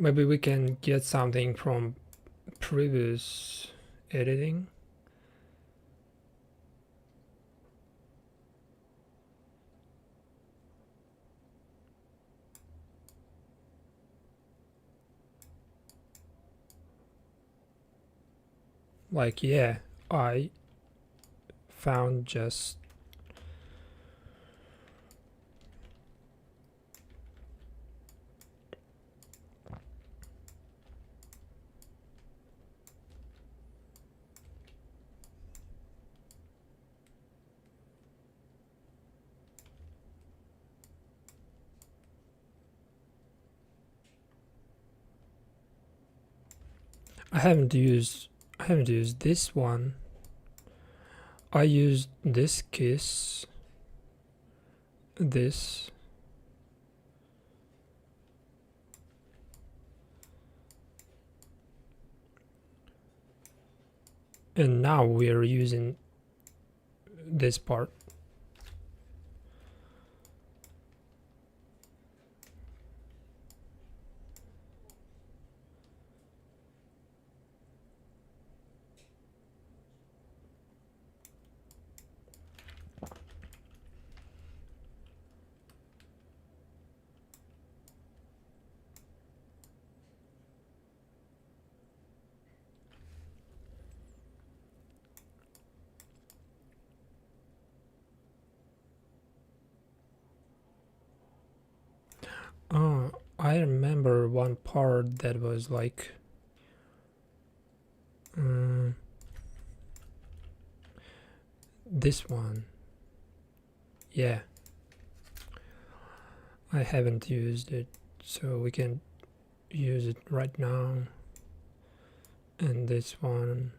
Maybe we can get something from previous editing. Like, yeah, I found just I haven't used this one. I used this kiss, this, and now we're using this part. I remember one part that was like this one. Yeah, I haven't used it, so we can use it right now. And this one.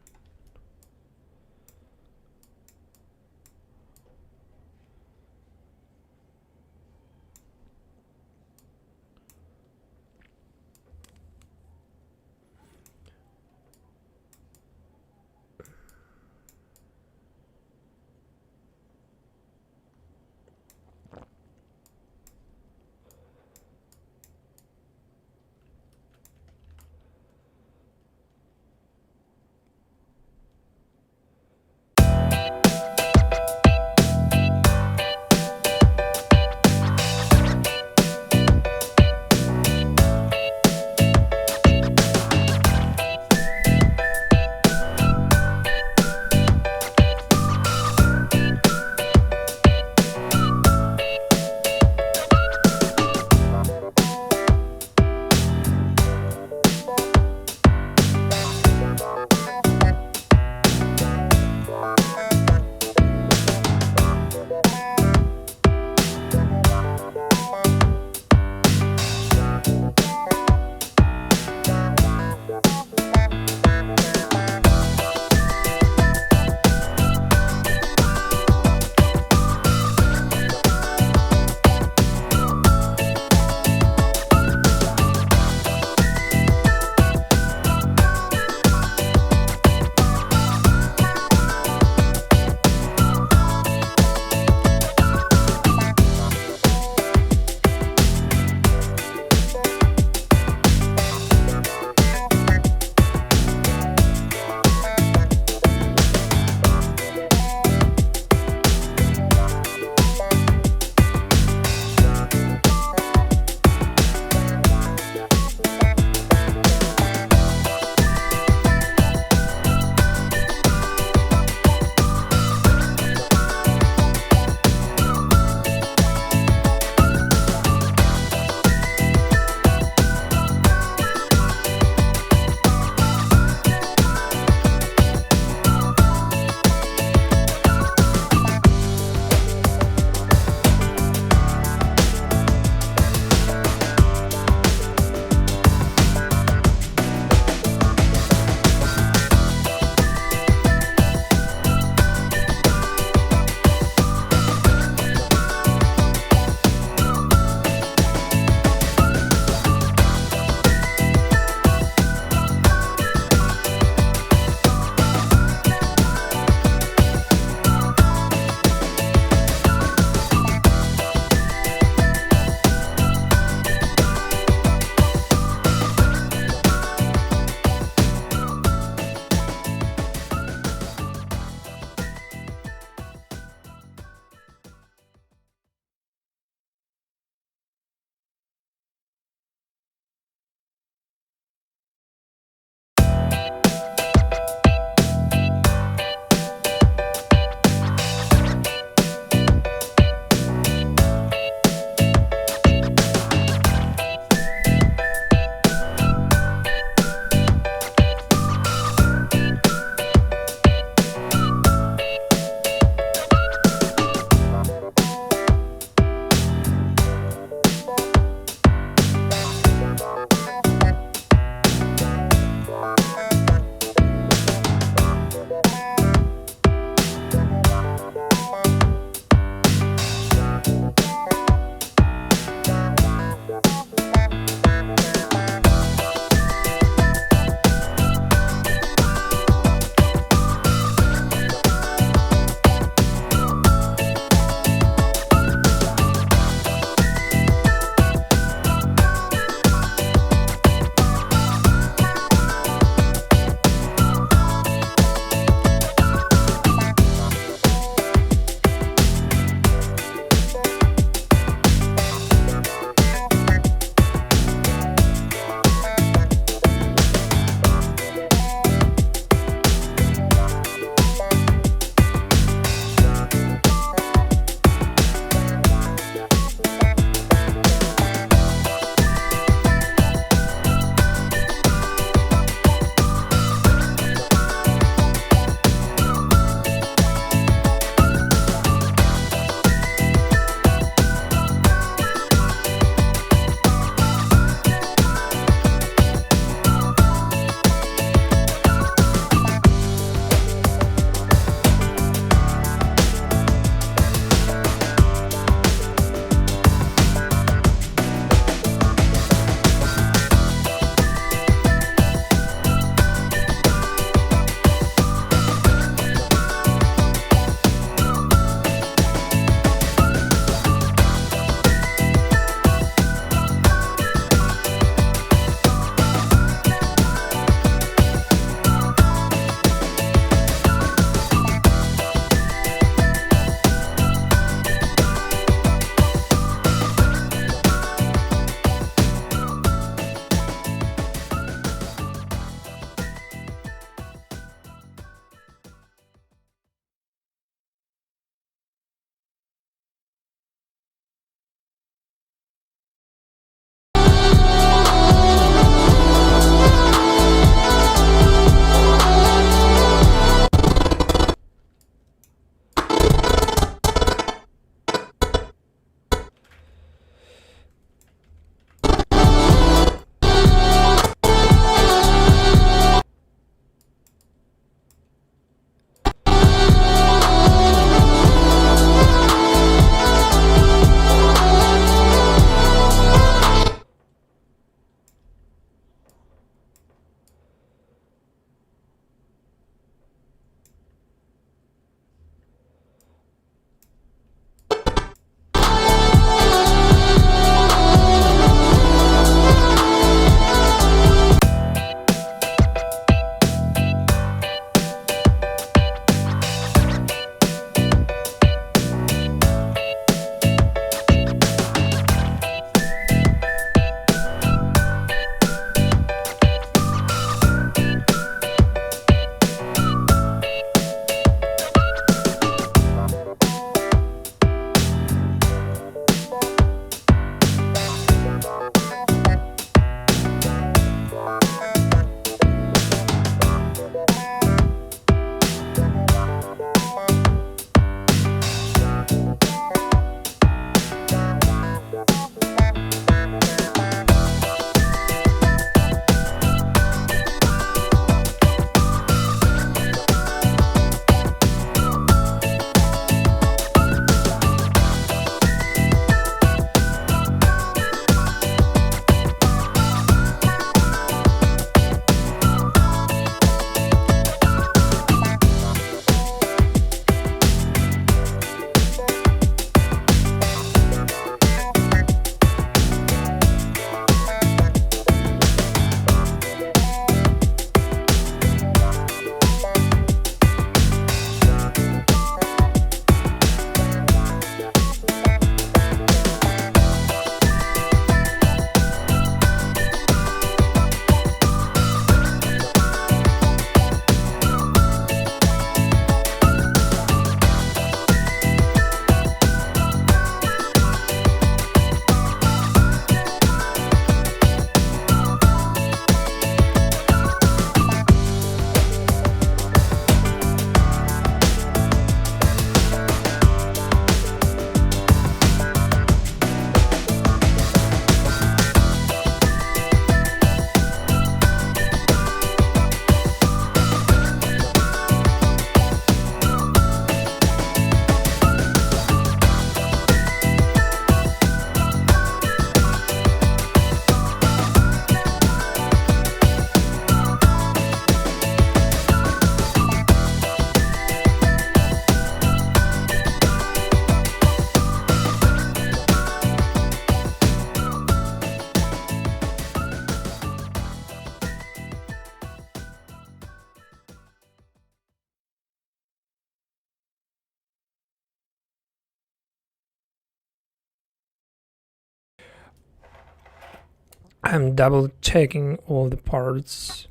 I'm double checking all the parts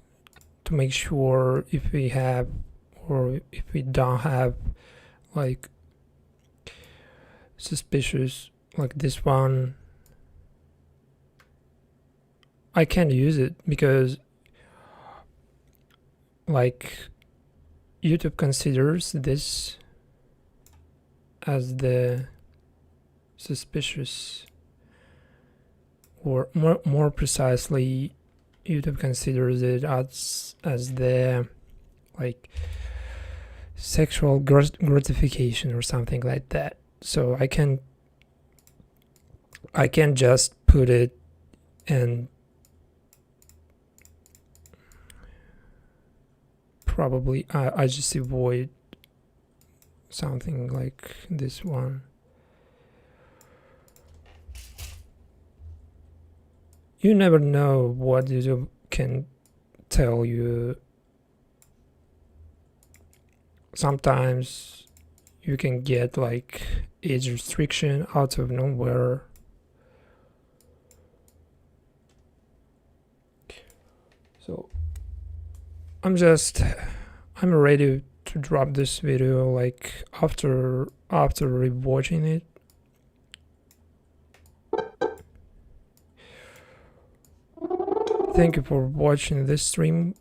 to make sure if we have or if we don't have like suspicious, like this one. I can't use it because like YouTube considers this as the suspicious, or more precisely, YouTube considers it as the like sexual gratification or something like that. So I can just put it and probably I just avoid something like this one. You never know what YouTube can tell you. Sometimes you can get like age restriction out of nowhere. So I'm ready to drop this video like after rewatching it. Thank you for watching this stream.